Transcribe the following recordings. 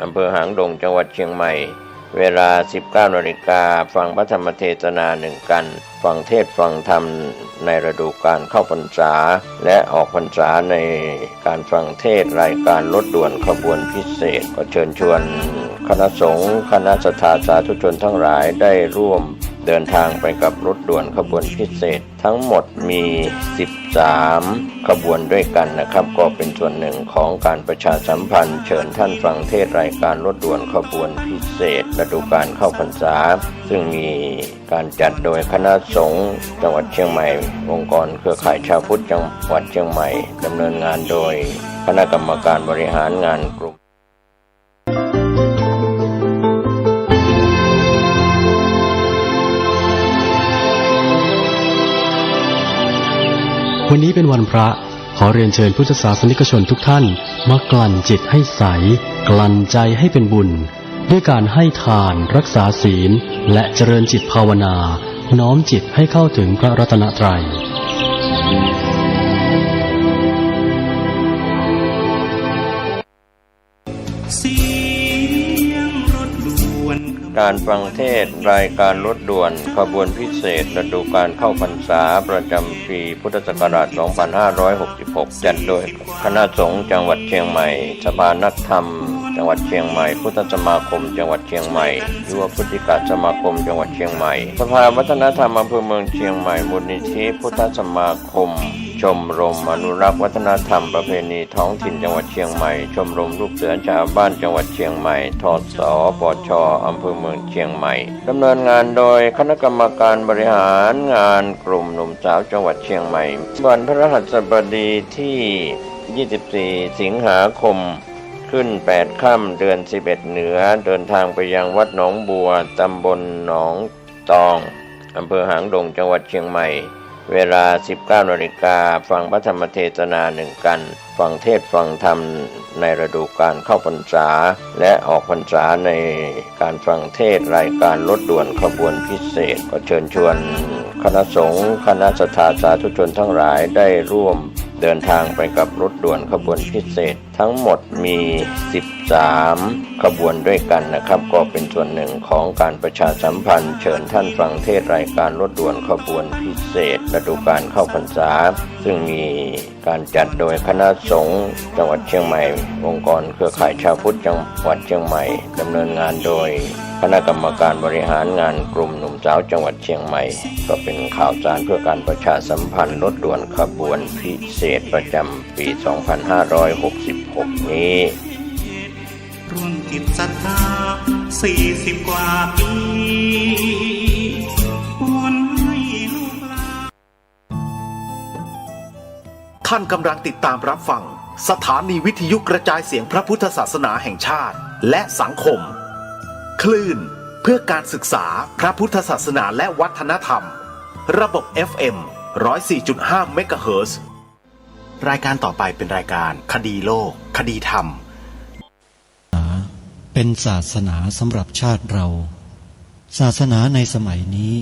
อำเภอหางดงจังหวัดเชียงใหม่เวลา 19 นาฬิกาฟังพระธรรมเทศนา1 กันฟังเทศฟังธรรมในฤดูกาลเข้าพรรษาและออกพรรษาในการฟังเทศรายการรถด่วนขบวนพิเศษก็เชิญชวนคณะสงฆ์คณะศรัทธาสาธุชนทั้งหลายได้ร่วมเดินทางไปกับรถด่วนขบวนพิเศษทั้งหมดมี13ขบวนด้วยกันนะครับก็เป็นส่วนหนึ่งของการประชาสัมพันธ์เชิญท่านฟังเทศรายการรถด่วนขบวนพิเศษฤดูกาลเข้าพรรษาซึ่งมีการจัดโดยคณะสงฆ์จังหวัดเชียงใหม่องค์กรเครือข่ายชาวพุทธจังหวัดเชียงใหม่ดำเนินงานโดยคณะกรรมการบริหารงานกลุ่มวันนี้เป็นวันพระขอเรียนเชิญพุทธศาสนิกชนทุกท่านมากลั่นจิตให้ใสกลั่นใจให้เป็นบุญด้วยการให้ทานรักษาศีลและเจริญจิตภาวนาน้อมจิตให้เข้าถึงพระรัตนตรัยการฟังเทศรายการรถด่วนขบวนพิเศษฤดูกาลเข้าพรรษาประจำปีพุทธศักราช 2566 จัดโดยคณะสงฆ์จังหวัดเชียงใหม่สภานักธรรมจังหวัดเชียงใหม่พุทธสมาคมจังหวัดเชียงใหม่ยุวพุทธิกสมาคมจังหวัดเชียงใหม่สภาวัฒนธรรมอำเภอเมืองเชียงใหม่มูลนิธิพุทธสมาคมชมรมอนุรักษ์วัฒนธรรมประเพณีท้องถิ่นจังหวัดเชียงใหม่ชมรมลูกเสือชาวบ้านจังหวัดเชียงใหม่ทศปชอำเภอเมืองเชียงใหม่ดำเนินงานโดยคณะกรรมการบริหารงานกลุ่มหนุ่มสาวจังหวัดเชียงใหม่วันพฤหัสบดีที่ 24 สิงหาคมขึ้น 8 ค่ำเดือน 11 เหนือเดินทางไปยังวัดหนองบัวตำบลหนองตองอำเภอหางดงจังหวัดเชียงใหม่เวลา 19 นาฬิกาฟังพระธรรมเทศนา1 กันฟังเทศฟังธรรมในฤดูกาลเข้าพรรษาและออกพรรษาในการฟังเทศรายการรถด่วนขบวนพิเศษก็เชิญชวนคณะสงฆ์คณะศรัทธาสาธุชนทั้งหลายได้ร่วมเดินทางไปกับรถด่วนขบวนพิเศษทั้งหมดมี13ขบวนด้วยกันนะครับก็เป็นส่วนหนึ่งของการประชาสัมพันธ์เชิญท่านฟังเทศรายการรถด่วนขบวนพิเศษฤดูกาลเข้าพรรษาซึ่งมีการจัดโดยคณะสงฆ์จังหวัดเชียงใหม่องค์กรเครือข่ายชาวพุทธจังหวัดเชียงใหม่ดำเนินงานโดยคณะกรรมการบริหารงานกลุ่มหนุ่มสาวจังหวัดเชียงใหม่ก็เป็นข่าวสารเพื่อการประชาสัมพันธ์รถด่วนขบวนพิเศษประจำปี 2566 นี้รวมจิตศรัทธา40 กว่าปีวนให้ลูกหลานท่านกำลังติดตามรับฟังสถานีวิทยุกระจายเสียงพระพุทธศาสนาแห่งชาติและสังคมคลื่นเพื่อการศึกษาพระพุทธศาสนาและวัฒนธรรมระบบ FM 104.5 เมกะเฮิรตซ์รายการต่อไปเป็นรายการคดีโลกคดีธรรมเป็นศาสนาสำหรับชาติเราศาสนาในสมัยนี้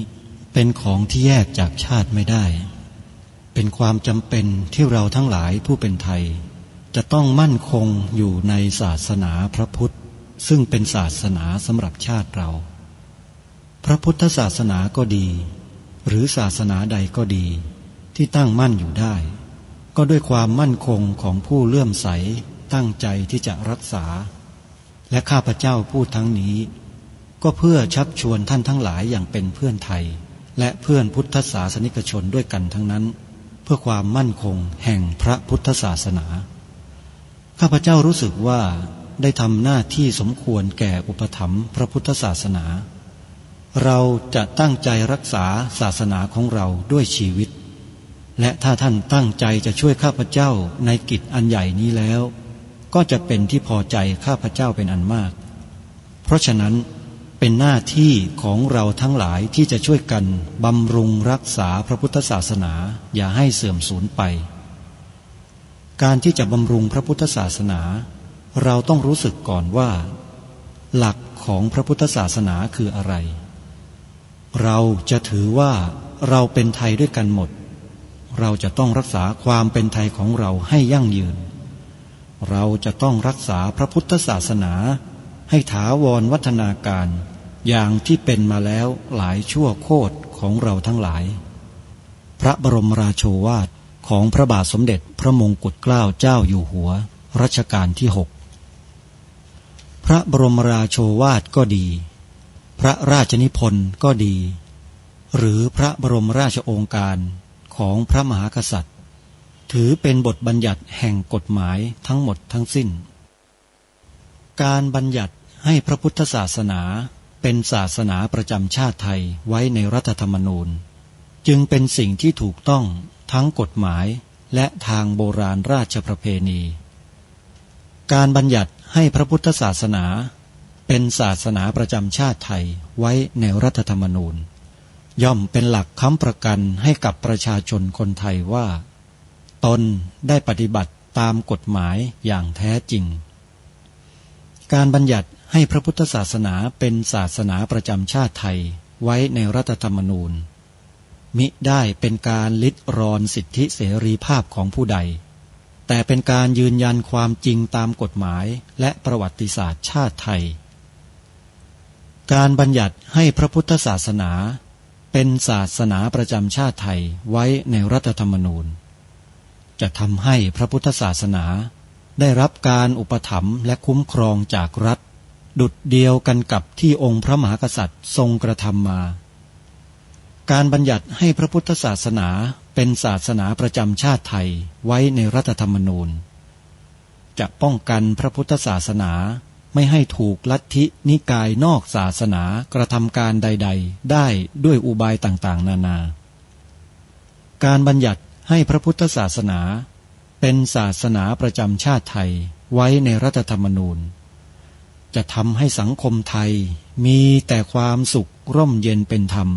เป็นของที่แยกจากชาติไม่ได้เป็นความจำเป็นที่เราทั้งหลายผู้เป็นไทยจะต้องมั่นคงอยู่ในศาสนาพระพุทธซึ่งเป็นศาสนาสำหรับชาติเราพระพุทธศาสนาก็ดีหรือศาสนาใดก็ดีที่ตั้งมั่นอยู่ได้ก็ด้วยความมั่นคงของผู้เลื่อมใสตั้งใจที่จะรักษาและข้าพเจ้าพูดทั้งนี้ก็เพื่อชักชวนท่านทั้งหลายอย่างเป็นเพื่อนไทยและเพื่อนพุทธศาสนิกชนด้วยกันทั้งนั้นเพื่อความมั่นคงแห่งพระพุทธศาสนาข้าพเจ้ารู้สึกว่าได้ทำหน้าที่สมควรแก่อุปถัมภ์พระพุทธศาสนาเราจะตั้งใจรักษาศาสนาของเราด้วยชีวิตและถ้าท่านตั้งใจจะช่วยข้าพเจ้าในกิจอันใหญ่นี้แล้วก็จะเป็นที่พอใจข้าพเจ้าเป็นอันมากเพราะฉะนั้นเป็นหน้าที่ของเราทั้งหลายที่จะช่วยกันบำรุงรักษาพระพุทธศาสนาอย่าให้เสื่อมสูญไปการที่จะบำรุงพระพุทธศาสนาเราต้องรู้สึกก่อนว่าหลักของพระพุทธศาสนาคืออะไรเราจะถือว่าเราเป็นไทยด้วยกันหมดเราจะต้องรักษาความเป็นไทยของเราให้ยั่งยืนเราจะต้องรักษาพระพุทธศาสนา ให้ถาวรวัฒนาการอย่างที่เป็นมาแล้วหลายชั่วโคตรของเราทั้งหลาย พระบรมราโชวาทของพระบาทสมเด็จพระมงกุฎเกล้าเจ้าอยู่หัวรัชกาลที่ 6พระบรมราโชวาทก็ดีพระราชนิพนธ์ก็ดีหรือพระบรมราชโองการของพระมหากษัตริย์ถือเป็นบทบัญญัติแห่งกฎหมายทั้งหมดทั้งสิ้นการบัญญัติให้พระพุทธศาสนาเป็นศาสนาประจำชาติไทยไว้ในรัฐธรรมนูญจึงเป็นสิ่งที่ถูกต้องทั้งกฎหมายและทางโบราณราชประเพณีการบัญญัติให้พระพุทธศาสนาเป็นศาสนาประจำชาติไทยไว้ในรัฐธรรมนูญย่อมเป็นหลักค้ำประกันให้กับประชาชนคนไทยว่าตนได้ปฏิบัติตามกฎหมายอย่างแท้จริงการบัญญัติให้พระพุทธศาสนาเป็นศาสนาประจำชาติไทยไว้ในรัฐธรรมนูญมิได้เป็นการลิดรอนสิทธิเสรีภาพของผู้ใดแต่เป็นการยืนยันความจริงตามกฎหมายและประวัติศาสตร์ชาติไทยการบัญญัติให้พระพุทธศาสนาเป็นศาสนาประจำชาติไทยไว้ในรัฐธรรมนูญจะทำให้พระพุทธศาสนาได้รับการอุปถัมภ์และคุ้มครองจากรัฐดุจเดียวกันกับที่องค์พระมหากษัตริย์ทรงกระทำมาการบัญญัติให้พระพุทธศาสนาเป็นศาสนาประจำชาติไทยไว้ในรัฐธรรมนูญจะป้องกันพระพุทธศาสนาไม่ให้ถูกลัทธินิกายนอกศาสนากระทำการใดๆได้ด้วยอุบายต่างๆนานาการบัญญัติให้พระพุทธศาสนาเป็นศาสนาประจำชาติไทยไว้ในรัฐธรรมนูญจะทำให้สังคมไทยมีแต่ความสุขร่มเย็นเป็นธรรม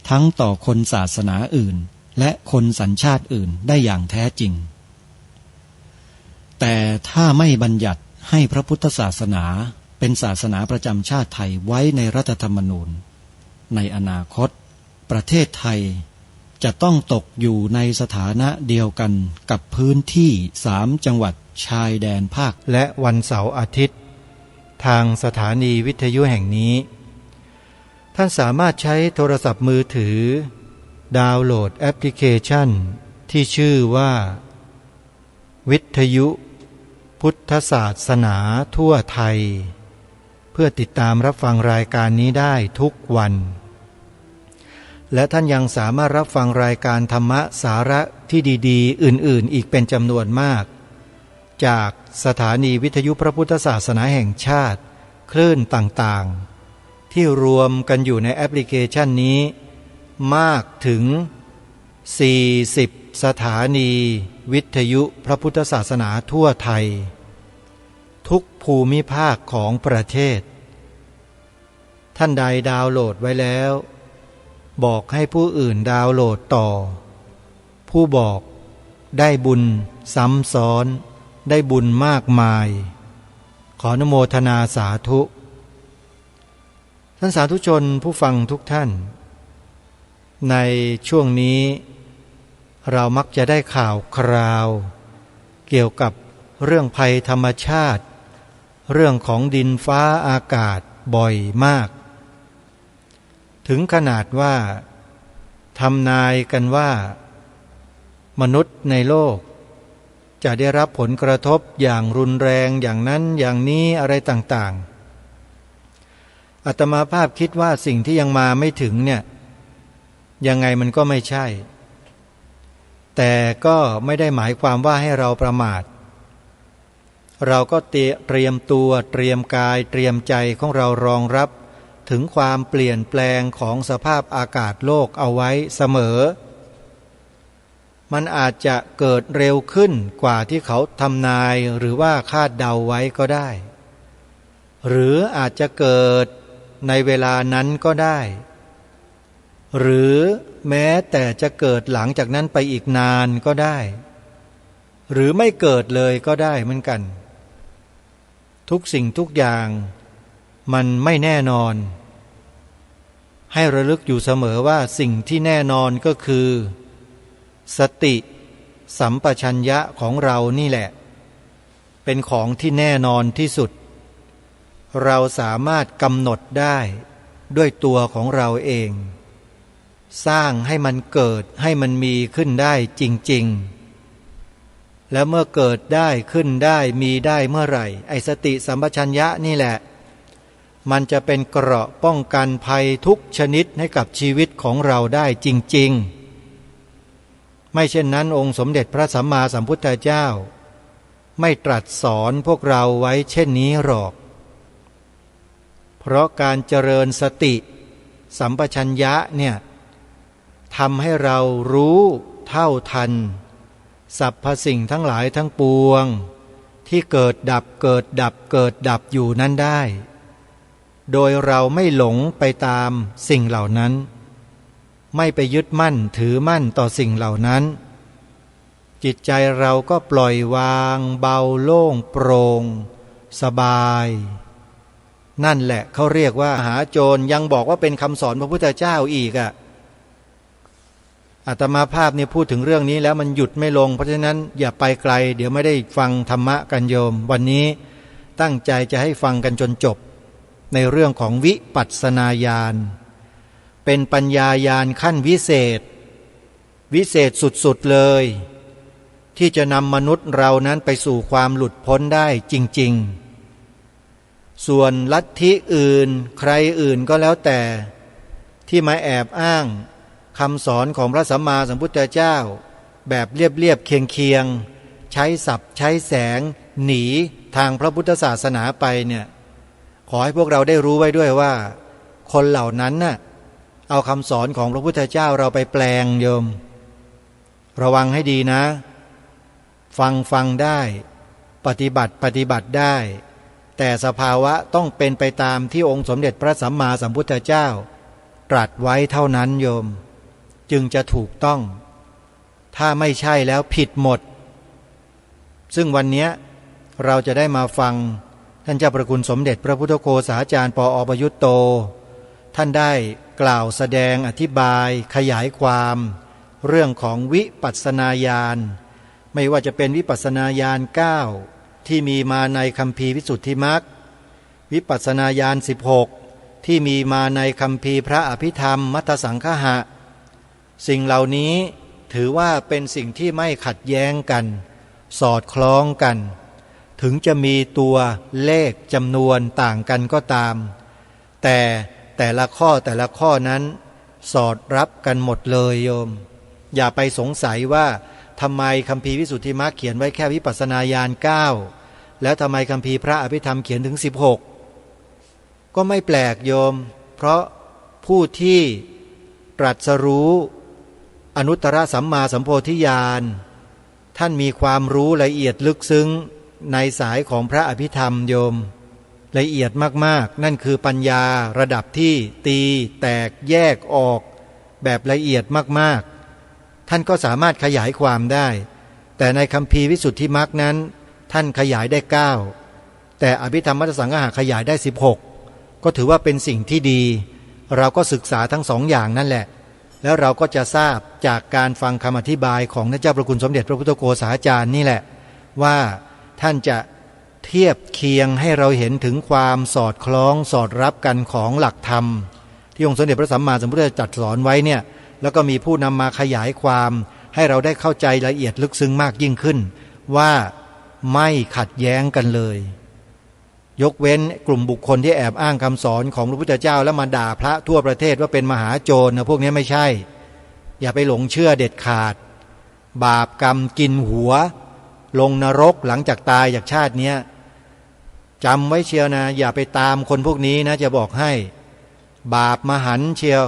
ทั้งต่อคนศาสนาอื่นและคนสัญชาติอื่นได้อย่างแท้จริงแต่ถ้าไม่บัญญัติให้พระพุทธศาสนาเป็นศาสนาประจำชาติไทยไว้ในรัฐธรรมนูญในอนาคตประเทศไทยจะต้องตกอยู่ในสถานะเดียวกันกับพื้นที่3 จังหวัดชายแดนภาคและวันเสาร์อาทิตย์ทางสถานีวิทยุแห่งนี้ท่านสามารถใช้โทรศัพท์มือถือดาวน์โหลดแอปพลิเคชันที่ชื่อว่าวิทยุพุทธศาสนาทั่วไทยเพื่อติดตามรับฟังรายการนี้ได้ทุกวันและท่านยังสามารถรับฟังรายการธรรมะสาระที่ดีๆอื่นๆอีกเป็นจำนวนมากจากสถานีวิทยุพระพุทธศาสนาแห่งชาติคลื่นต่างๆที่รวมกันอยู่ในแอปพลิเคชันนี้มากถึง40 สถานีวิทยุพระพุทธศาสนาทั่วไทยทุกภูมิภาคของประเทศท่านใดดาวน์โหลดไว้แล้วบอกให้ผู้อื่นดาวน์โหลดต่อผู้บอกได้บุญซ้ำซ้อนได้บุญมากมายขออนุโมทนาสาธุท่านสาธุชนผู้ฟังทุกท่านในช่วงนี้เรามักจะได้ข่าวคราวเกี่ยวกับเรื่องภัยธรรมชาติเรื่องของดินฟ้าอากาศบ่อยมากถึงขนาดว่าทำนายกันว่ามนุษย์ในโลกจะได้รับผลกระทบอย่างรุนแรงอย่างนั้นอย่างนี้อะไรต่างๆอาตมาภาพคิดว่าสิ่งที่ยังมาไม่ถึงเนี่ยยังไงมันก็ไม่ใช่แต่ก็ไม่ได้หมายความว่าให้เราประมาทเราก็เตรียมตัวเตรียมกายเตรียมใจของเรารองรับถึงความเปลี่ยนแปลงของสภาพอากาศโลกเอาไว้เสมอมันอาจจะเกิดเร็วขึ้นกว่าที่เขาทำนายหรือว่าคาดเดาไว้ก็ได้หรืออาจจะเกิดในเวลานั้นก็ได้หรือแม้แต่จะเกิดหลังจากนั้นไปอีกนานก็ได้หรือไม่เกิดเลยก็ได้เหมือนกันทุกสิ่งทุกอย่างมันไม่แน่นอนให้ระลึกอยู่เสมอว่าสิ่งที่แน่นอนก็คือสติสัมปชัญญะของเรานี่แหละเป็นของที่แน่นอนที่สุด เราสามารถกำหนดได้ด้วยตัวของเราเอง สร้างให้มันเกิดให้มันมีขึ้นได้จริงๆแล้วเมื่อเกิดได้ขึ้นได้มีได้เมื่อไหร่ไอ้สติสัมปชัญญะนี่แหละมันจะเป็นเกราะป้องกันภัยทุกชนิดให้กับชีวิตของเราได้จริงๆไม่เช่นนั้นองค์สมเด็จพระสัมมาสัมพุทธเจ้าไม่ตรัสสอนพวกเราไว้เช่นนี้หรอกเพราะการเจริญสติสัมปชัญญะเนี่ยทำให้เรารู้เท่าทันสรรพสิ่งทั้งหลายทั้งปวงที่เกิดดับเกิดดับเกิดดับอยู่นั้นได้โดยเราไม่หลงไปตามสิ่งเหล่านั้นไม่ไปยึดมั่นถือมั่นต่อสิ่งเหล่านั้นจิตใจเราก็ปล่อยวางเบาโล่งโปร่งสบายนั่นแหละเขาเรียกว่ามหาโจรยังบอกว่าเป็นคำสอนพระพุทธเจ้าอีกอาตมาภาพเนี่ยพูดถึงเรื่องนี้แล้วมันหยุดไม่ลงเพราะฉะนั้นอย่าไปไกลเดี๋ยวไม่ได้ฟังธรรมะกันโยมวันนี้ตั้งใจจะให้ฟังกันจนจบในเรื่องของวิปัสสนาญาณเป็นปัญญาญาณขั้นวิเศษสุดๆเลยที่จะนำมนุษย์เรานั้นไปสู่ความหลุดพ้นได้จริงๆส่วนลัทธิอื่นใครอื่นก็แล้วแต่ที่มาแอบอ้างคำสอนของพระสัมมาสัมพุทธเจ้าแบบเรียบๆเคียงๆใช้ศัพท์ใช้แสงหนีทางพระพุทธศาสนาไปเนี่ยขอให้พวกเราได้รู้ไว้ด้วยว่าคนเหล่านั้นน่ะเอาคำสอนของพระพุทธเจ้าเราไปแปลงโยมระวังให้ดีนะฟังได้ปฏิบัติได้แต่สภาวะต้องเป็นไปตามที่องค์สมเด็จพระสัมมาสัมพุทธเจ้าตรัสไว้เท่านั้นโยมจึงจะถูกต้องถ้าไม่ใช่แล้วผิดหมดซึ่งวันนี้เราจะได้มาฟังท่านเจ้าประคุณสมเด็จพระพุทธโฆษาจารย์ปอ.ประยุตโตท่านได้กล่าวแสดงอธิบายขยายความเรื่องของวิปัสสนาญาณไม่ว่าจะเป็นวิปัสสนาญาณ9ที่มีมาในคัมภีร์วิสุทธิมรรควิปัสสนาญาณ16ที่มีมาในคัมภีร์พระอภิธรรมมัทธสังคหะสิ่งเหล่านี้ถือว่าเป็นสิ่งที่ไม่ขัดแย้งกันสอดคล้องกันถึงจะมีตัวเลขจำนวนต่างกันก็ตามแต่ละข้อนั้นสอดรับกันหมดเลยโยมอย่าไปสงสัยว่าทำไมคัมภีร์วิสุทธิมรรคเขียนไว้แค่วิปัสสนาญาณ9แล้วทำไมคัมภีร์พระอภิธรรมเขียนถึง16ก็ไม่แปลกโยมเพราะผู้ที่ตรัสรู้อนุตตรสัมมาสัมโพธิญาณท่านมีความรู้ละเอียดลึกซึ้งในสายของพระอภิธรรมโยมละเอียดมากๆนั่นคือปัญญาระดับที่ตีแตกแยกออกแบบละเอียดมากๆท่านก็สามารถขยายความได้แต่ในคัมภีร์วิสุทธิมรรคนั้นท่านขยายได้9แต่อภิธรรมมัทธสังคหะขยายได้16ก็ถือว่าเป็นสิ่งที่ดีเราก็ศึกษาทั้งสองอย่างนั่นแหละแล้วเราก็จะทราบจากการฟังคำอธิบายของพระเจ้าประคุณสมเด็จพระพุทธโฆษาจารย์นี่แหละว่าท่านจะเทียบเคียงให้เราเห็นถึงความสอดคล้องสอดรับกันของหลักธรรมที่องค์สมเด็จพระสัมมาสัมพุทธเจ้าจัดสอนไว้เนี่ยแล้วก็มีผู้นำมาขยายความให้เราได้เข้าใจละเอียดลึกซึ้งมากยิ่งขึ้นว่าไม่ขัดแย้งกันเลยยกเว้นกลุ่มบุคคลที่แอบอ้างคำสอนของพระพุทธเจ้าแล้วมาด่าพระทั่วประเทศว่าเป็นมหาโจรนะพวกนี้ไม่ใช่อย่าไปหลงเชื่อเด็ดขาดบาปกรรมกินหัวลงนรกหลังจากตายจากชาตินี้จำไว้เชียวนะอย่าไปตามคนพวกนี้นะจะบอกให้บาปมหันต์เชียว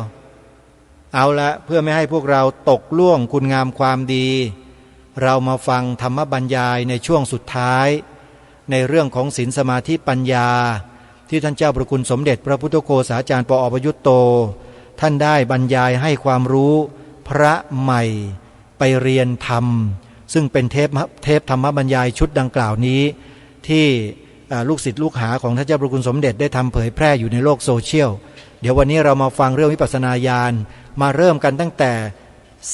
เอาละเพื่อไม่ให้พวกเราตกล่วงคุณงามความดีเรามาฟังธรรมบรรยายในช่วงสุดท้ายในเรื่องของศีลสมาธิปัญญาที่ท่านเจ้าประคุณสมเด็จพระพุทธโฆษาจารย์ปอ.ประยุตโตท่านได้บรรยายให้ความรู้พระใหม่ไปเรียนธรรมซึ่งเป็นเทปธรรมบรรยายชุดดังกล่าวนี้ที่ลูกศิษย์ลูกหาของท่านเจ้าประคุณสมเด็จได้ทำเผยแพร่อยู่ในโลกโซเชียลเดี๋ยววันนี้เรามาฟังเรื่องวิปัสสนาญาณมาเริ่มกันตั้งแต่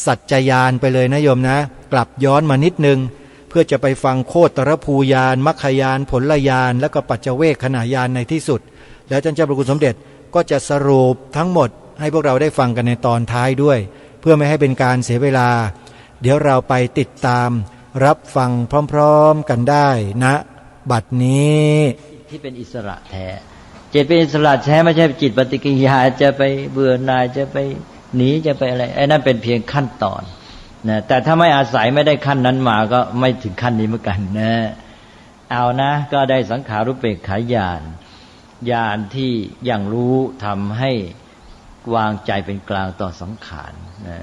สัจจญาณไปเลยนะโยมนะกลับย้อนมานิดนึง เพื่อจะไปฟังโคตรภูญาณมัคคยานผลญาณและก็ปัจเจเวคขณะญาณในที่สุดแล้วท่านเจ้าพระคุณสมเด็จก็จะสรุปทั้งหมดให้พวกเราได้ฟังกันในตอนท้ายด้วยเพื่อไม่ให้เป็นการเสียเวลาเดี๋ยวเราไปติดตามรับฟังพร้อมๆกันได้นะบัดนี้ที่เป็นอิสระแท้จิตเป็นอิสระแท้ไม่ใช่จิตปฏิกิริยาจะไปเบื่อหน่ายจะไปหนีจะไปอะไรไอ้นั่นเป็นเพียงขั้นตอนนะแต่ถ้าไม่อาศัยไม่ได้ขั้นนั้นมาก็ไม่ถึงขั้นนี้เหมือนกันนะเอานะก็ได้สังขารุปเปกขาญาณญาณที่อย่างรู้ทำให้วางใจเป็นกลางต่อสังขารนะ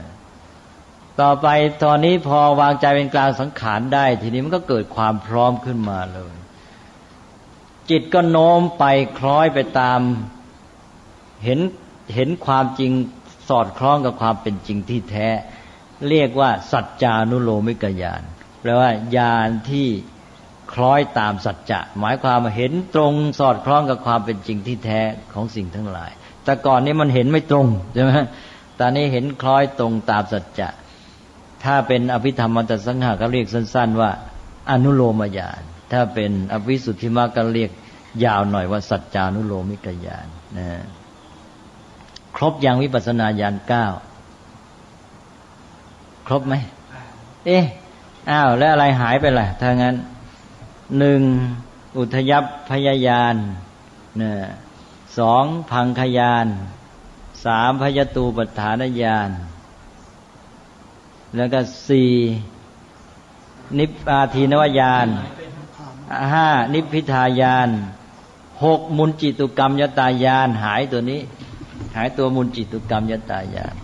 ต่อไปตอนนี้พอวางใจเป็นกลางสังขารได้ทีนี้มันก็เกิดความพร้อมขึ้นมาเลยจิตก็โน้มไปคล้อยไปตามเห็นความจริงสอดคล้องกับความเป็นจริงที่แท้เรียกว่าสัจจานุโลมิกญาณแปลว่าญาณที่คล้อยตามสัจจะหมายความว่าเห็นตรงสอดคล้องกับความเป็นจริงที่แท้ของสิ่งทั้งหลายแต่ก่อนนี้มันเห็นไม่ตรงใช่ไหมตอนนี้เห็นคล้อยตรงตามสัจจะถ้าเป็นอภิธรรมมัตตสังหะก็เรียกสั้นๆว่าอนุโลมญาณถ้าเป็นอวิสุทธิมรรคก็เรียกยาวหน่อยว่าสัจจานุโลมิกญาณนะครบยังวิปัสสนาญาณ9ครบไหมอ้าวแล้วอะไรหายไปล่ะถ้างั้น1อุทยัพพยญาณนะ2พังคญาณ3พยตูปฐานญาณแล้วก็4นิพพาทีนวญาณ5นิพพิทายาน6มุนจิตุกรรมยตายานหายตัวนี้หายตัวมุนจิตุกรรมยตายาน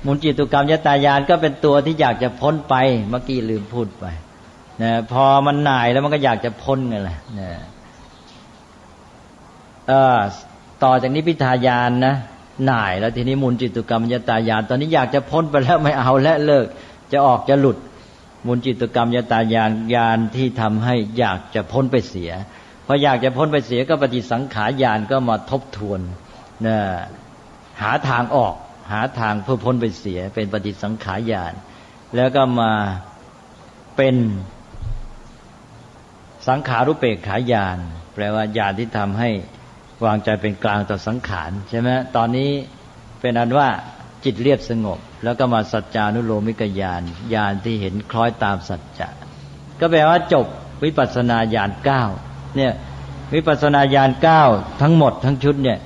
มุนจิตุกรรมยตายานก็เป็นตัวที่อยากจะพ้นไปเมื่อกี้ลืมพูดไปนะพอมันหน่ายแล้วมันก็อยากจะพ้นไงล่ะนะต่อจากนี้พิทายานนะหน่ายแล้วทีนี้มุนจิตุกรรมยตายานตอนนี้อยากจะพ้นไปแล้วไม่เอาและเลิกจะออกจะหลุดมุนจิตกรรมยตายานญาณที่ทำให้อยากจะพ้นไปเสียพออยากจะพ้นไปเสียก็ปฏิสังขารญาณก็มาทบทวนนะหาทางออกหาทางเพื่อพ้นไปเสียเป็นปฏิสังขารญาณแล้วก็มาเป็นสังขารุปเปกขาญาณแปลว่าญาณที่ทำให้วางใจเป็นกลางต่อสังขารใช่ไหมตอนนี้เป็นอันว่าจิตเรียบสงบแล้วก็มาสัจจานุโลมิกญาณญาณที่เห็นคล้อยตามสัจจะก็แปลว่าจบวิปัสสนาญาณ9เนี่ยวิปัสสนาญาณ9ทั้งหมดทั้งชุดเนี่ย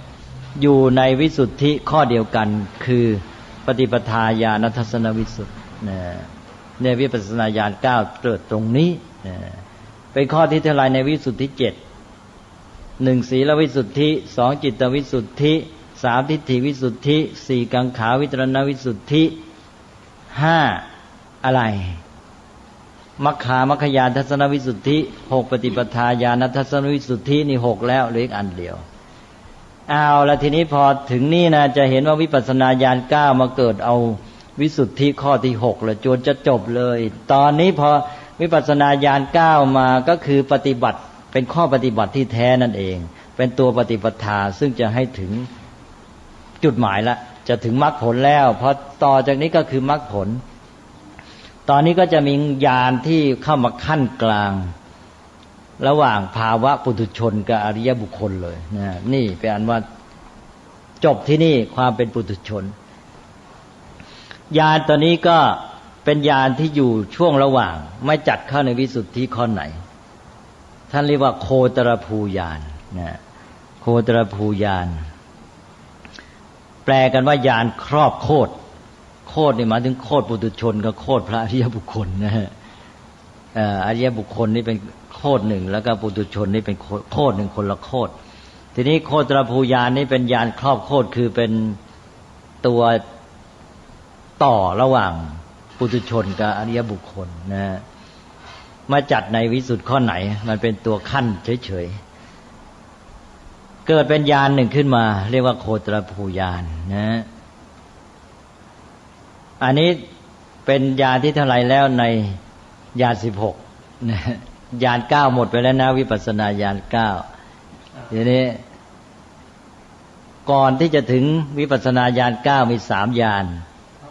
อยู่ในวิสุทธิข้อเดียวกันคือปฏิปทาญาณทัศนวิสุทธิเนี่ยวิปัสสนาญาณ9เกิดตรงนี้เป็นข้อที่เท่าไรในวิสุทธิ7 1ศีลวิสุทธิ2จิตวิสุทธิ3ทิฏฐิวิสุทธิ4กังขาวิตรณวิสุทธิ5อะไรมัคคยานทัศนวิสุทธิ6ปฏิปทาญาณทัศนวิสุทธินี่6แล้วเหลืออีกอันเดียวเอาละทีนี้พอถึงนี่นะจะเห็นว่าวิปัสสนาญาณ9มาเกิดเอาวิสุทธิข้อที่6แล้วจนจะจบเลยตอนนี้พอวิปัสสนาญาณ9มาก็คือปฏิบัติเป็นข้อปฏิบัติที่แท้นั่นเองเป็นตัวปฏิปทาซึ่งจะให้ถึงจุดหมายละจะถึงมรรคผลแล้วเพราะต่อจากนี้ก็คือมรรคผลตอนนี้ก็จะมีญาณที่เข้ามาขั้นกลางระหว่างภาวะปุถุชนกับอริยบุคคลเลยนะนี่เป็นอันว่าจบที่นี่ความเป็นปุถุชนญาณตอนนี้ก็เป็นญาณที่อยู่ช่วงระหว่างไม่จัดเข้าในวิสุทธิข้อไหนท่านเรียกว่าโคตรภูญาณนะโคตรภูญาณแปลกันว่าญาณครอบโคตรโคตรนี่หมายถึงโคตรปุถุชนกับโคตรพระอริยบุคคลนะฮะอริยบุคคลนี่เป็นโคตรหนึ่งแล้วก็ปุถุชนนี่เป็นโคตรหนึ่งคนละโคตรทีนี้โคตรภูญาณนี่เป็นญาณครอบโคตรคือเป็นตัวต่อระหว่างปุถุชนกับอริยบุคคลนะฮะมาจัดในวิสุทธิข้อไหนมันเป็นตัวขั้นเฉยๆเกิดเป็นญาณหนึ่งขึ้นมาเรียกว่าโคตรภูญาณนะอันนี้เป็นญาณที่เท่าไหร่แล้วในญาณ16นะญาณ9หมดไปแล้วนะวิปัสสนาญาณ9ทีนี้ก่อนที่จะถึงวิปัสสนาญาณ9มี3ญาณ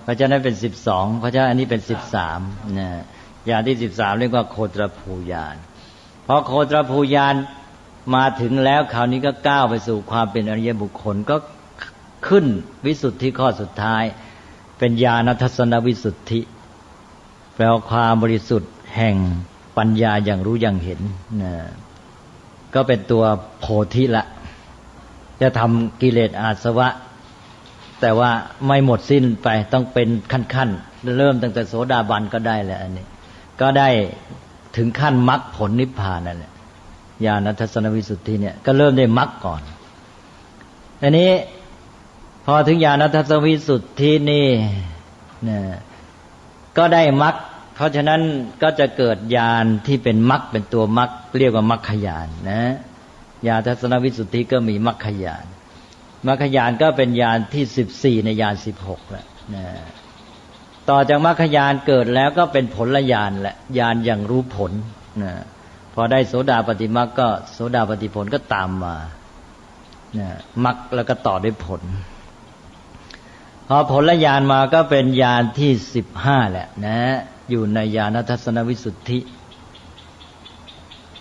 เพราะฉะนั้นเป็น12เพราะฉะนั้นอันนี้เป็น13นะ ญาณที่13เรียกว่าโคตรภูญาณพอโคตรภูญาณมาถึงแล้วคราวนี้ก็ก้าวไปสู่ความเป็นอริยบุคคลก็ขึ้นวิสุทธิข้อสุดท้ายเป็นญาณทัศนวิสุทธิแปลว่าความบริสุทธิ์แห่งปัญญาอย่างรู้อย่างเห็นนะก็เป็นตัวโพธิละจะทำกิเลสอาสวะแต่ว่าไม่หมดสิ้นไปต้องเป็นขั้นๆเริ่มตั้งแต่โสดาบันก็ได้แล้วอันนี้ก็ได้ถึงขั้นมรรคผลนิพพานนั่นแหละญาณทัศนวิสุทธิเนี่ยก็เริ่มได้มรรคก่อนอันนี้พอถึงญาณทัศนวิสุทธินี่ก็ได้มรรคเพราะฉะนั้นก็จะเกิดญาณที่เป็นมรรคเป็นตัวมรรคเรียกว่ามรรคญาณนะญาณทัศนวิสุทธิก็มีมรรคญาณมรรคญาณก็เป็นญาณที่14ในญาณ16แล้วนะต่อจากมรรคญาณเกิดแล้วก็เป็นผลญาณแหละญาณอย่างรู้ผลนะพอได้โสดาปัตติมรรคก็โสดาปัตติผลก็ตามมานะมรรคแล้วก็ต่อด้วยผลพอผลญาณมาก็เป็นญาณที่15แหละนะอยู่ในญาณทัศนวิสุทธิ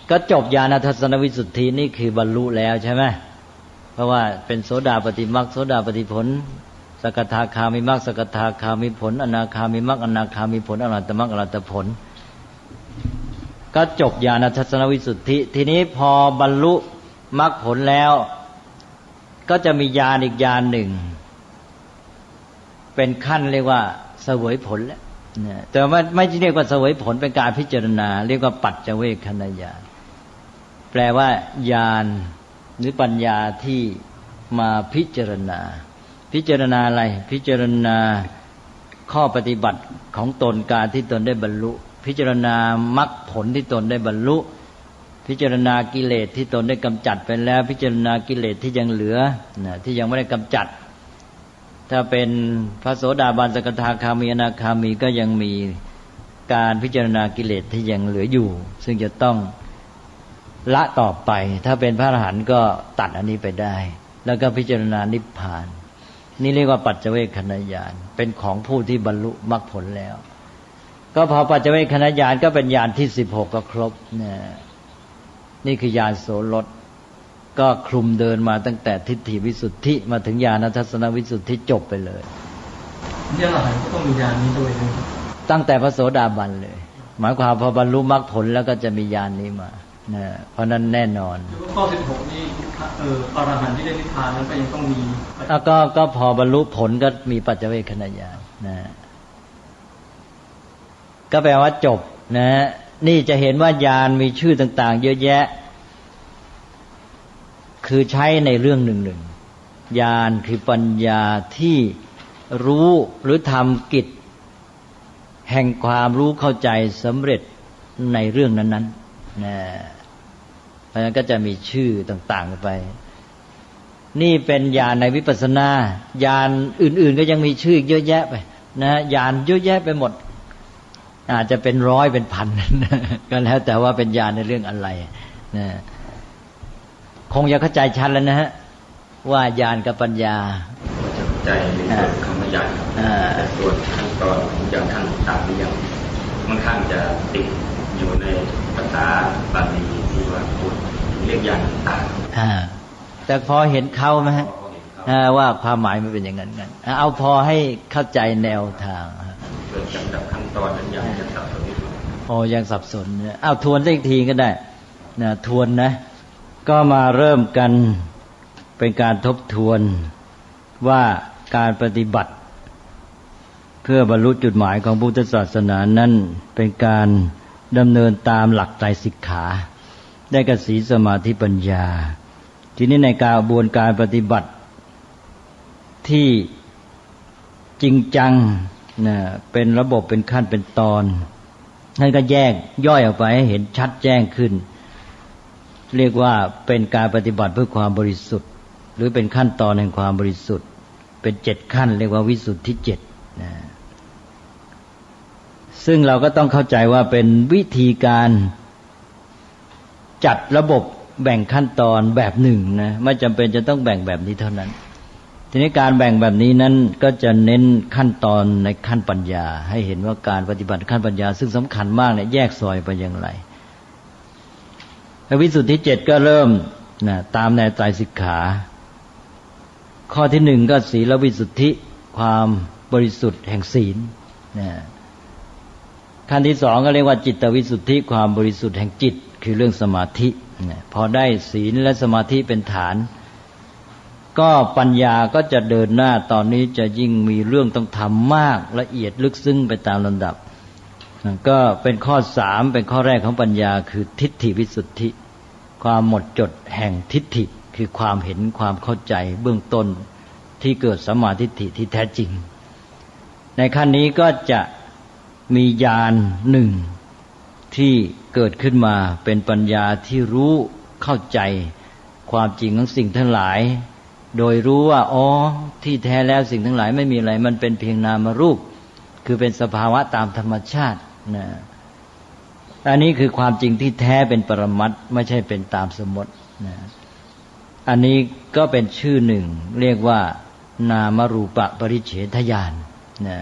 ก็จบญาณทัศนวิสุทธินี่คือบรรลุแล้วใช่ไหมเพราะว่าเป็นโสดาปัตติมรรคโสดาปัตติผลสกทาคามิมรรคสกทาคามิผลอนาคามิมรรคอนาคามิผลอรหัตตมรรคอรหัตตผลก็จบญาณทัศนวิสุทธิทีนี้พอบรรลุมรรคผลแล้วก็จะมีญาณอีกญาณหนึ่งเป็นขั้นเรียกว่าเสวยผลแล้วแต่ว่าไม่ใช่เรียกว่าเสวยผลเป็นการพิจารณาเรียกว่าปัจจเวคขณญาณแปลว่าญาณหรือปัญญาที่มาพิจารณาอะไรพิจารณาข้อปฏิบัติของตนการที่ตนได้บรรลุพิจารณามรรคผลที่ตนได้บรรลุพิจารณากิเลสที่ตนได้กำจัดไปแล้วพิจารณากิเลสที่ยังเหลือที่ยังไม่ได้กำจัดถ้าเป็นพระโสดาบันสกทาคามีอนาคามีก็ยังมีการพิจารณากิเลสที่ยังเหลืออยู่ซึ่งจะต้องละต่อไปถ้าเป็นพระอรหันต์ก็ตัดอันนี้ไปได้แล้วก็พิจารณานิพพานนี่เรียกว่าปัจจเวคขณญาณเป็นของผู้ที่บรรลุมรรคผลแล้วก็พอปัจจเวคขณญาณก็เป็นญาณที่16ก็ครบนี่คือญาณโสรสก็คลุมเดินมาตั้งแต่ทิฏฐิวิสุทธิมาถึงญาณทัศนวิสุทธิจบไปเลยเนี่ยอรหันต์ก็ต้องมีญาณนี้ด้วยนะครับตั้งแต่พระโสดาบันเลยหมายความพอบรรลุมรรคผลแล้วก็จะมีญาณนี้มาเพราะนั้นแน่นอนข้อ16นี่อรหันต์ที่ได้นิพพานนั้นก็ยังต้องมีก็พอบรรลุผลก็มีปัจจเวคขณญาณก็แปลว่าจบนี่จะเห็นว่าญาณมีชื่อต่างๆเยอะแยะคือใช้ในเรื่องหนึ่งญาณคือปัญญาที่รู้หรือทำกิจแห่งความรู้เข้าใจสำเร็จในเรื่องนั้นเพราะฉะนั้นก็จะมีชื่อต่างๆไปนี่เป็นญาณในวิปัสสนาญาณอื่นๆก็ยังมีชื่อเยอะแยะไปญาณเยอะแยะไปหมดอาจจะเป็นร้อยเป็นพันก็แล้วแต่ว่าเป็นญาณในเรื่องอะไรคงจะเข้าใจชัดแล้วนะฮะว่าญาณกับปัญญาจะเข้าใจในส่วนคำว่าญาณแต่ส่วนขั้นตอนอย่างท่านตามนี้ยังค่อนข้างจะติดอยู่ในภาษาบาลีที่ว่าพูดเรียกญาณต่างแต่พอเห็นเขาไหมฮะว่าความหมายมันเป็นอย่างนั้นกันเอาพอให้เข้าใจแนวทางส่วนลำดับขั้นตอนนั้นยังสับสนอยู่ยังสับสนเอาทวนอีกทีก็ได้ทวนนะก็มาเริ่มกันเป็นการทบทวนว่าการปฏิบัติเพื่อบรรลุจุดหมายของพุทธศาสนานั้นเป็นการดำเนินตามหลักไตรสิกขาได้แก่ศีลสมาธิปัญญาทีนี้ในกระบวนการปฏิบัติที่จริงจังเป็นระบบเป็นขั้นเป็นตอนนั่นก็แยกย่อยออกไปให้เห็นชัดแจ้งขึ้นเรียกว่าเป็นการปฏิบัติเพื่อความบริสุทธิ์หรือเป็นขั้นตอนแห่งความบริสุทธิ์เป็น7ขั้นเรียกว่าวิสุทธิ7ซึ่งเราก็ต้องเข้าใจว่าเป็นวิธีการจัดระบบแบ่งขั้นตอนแบบหนึ่งไม่จำเป็นจะต้องแบ่งแบบนี้เท่านั้น ทีนี้การแบ่งแบบนี้นั้นก็จะเน้นขั้นตอนในขั้นปัญญาให้เห็นว่าการปฏิบัติขั้นปัญญาซึ่งสำคัญมากเนี่ยแยกซอยไปอย่างไรวิสุทธิ7ก็เริ่มตามในไตรสิกขาข้อที่1ก็ศีลวิสุทธิความบริสุทธิ์แห่งศีลขั้นที่2ก็เรียกว่าจิตวิสุทธิความบริสุทธิ์แห่งจิตคือเรื่องสมาธิพอได้ศีลและสมาธิเป็นฐานก็ปัญญาก็จะเดินหน้าตอนนี้จะยิ่งมีเรื่องต้องทำมากละเอียดลึกซึ้งไปตามลำดับก็เป็นข้อ3เป็นข้อแรกของปัญญาคือทิฏฐิวิสุทธิความหมดจดแห่งทิฏฐิคือความเห็นความเข้าใจเบื้องต้นที่เกิดสัมมาทิฏฐิที่แท้จริงในขั้นนี้ก็จะมีญาณหนึ่งที่เกิดขึ้นมาเป็นปัญญาที่รู้เข้าใจความจริงของสิ่งทั้งหลายโดยรู้ว่าอ๋อที่แท้แล้วสิ่งทั้งหลายไม่มีอะไรมันเป็นเพียงนามรูปคือเป็นสภาวะตามธรรมชาตินะอันนี้คือความจริงที่แท้เป็นปรมัตถ์ไม่ใช่เป็นตามสมมตินะอันนี้ก็เป็นชื่อหนึ่งเรียกว่านามรูปปริเฉทญาณนะ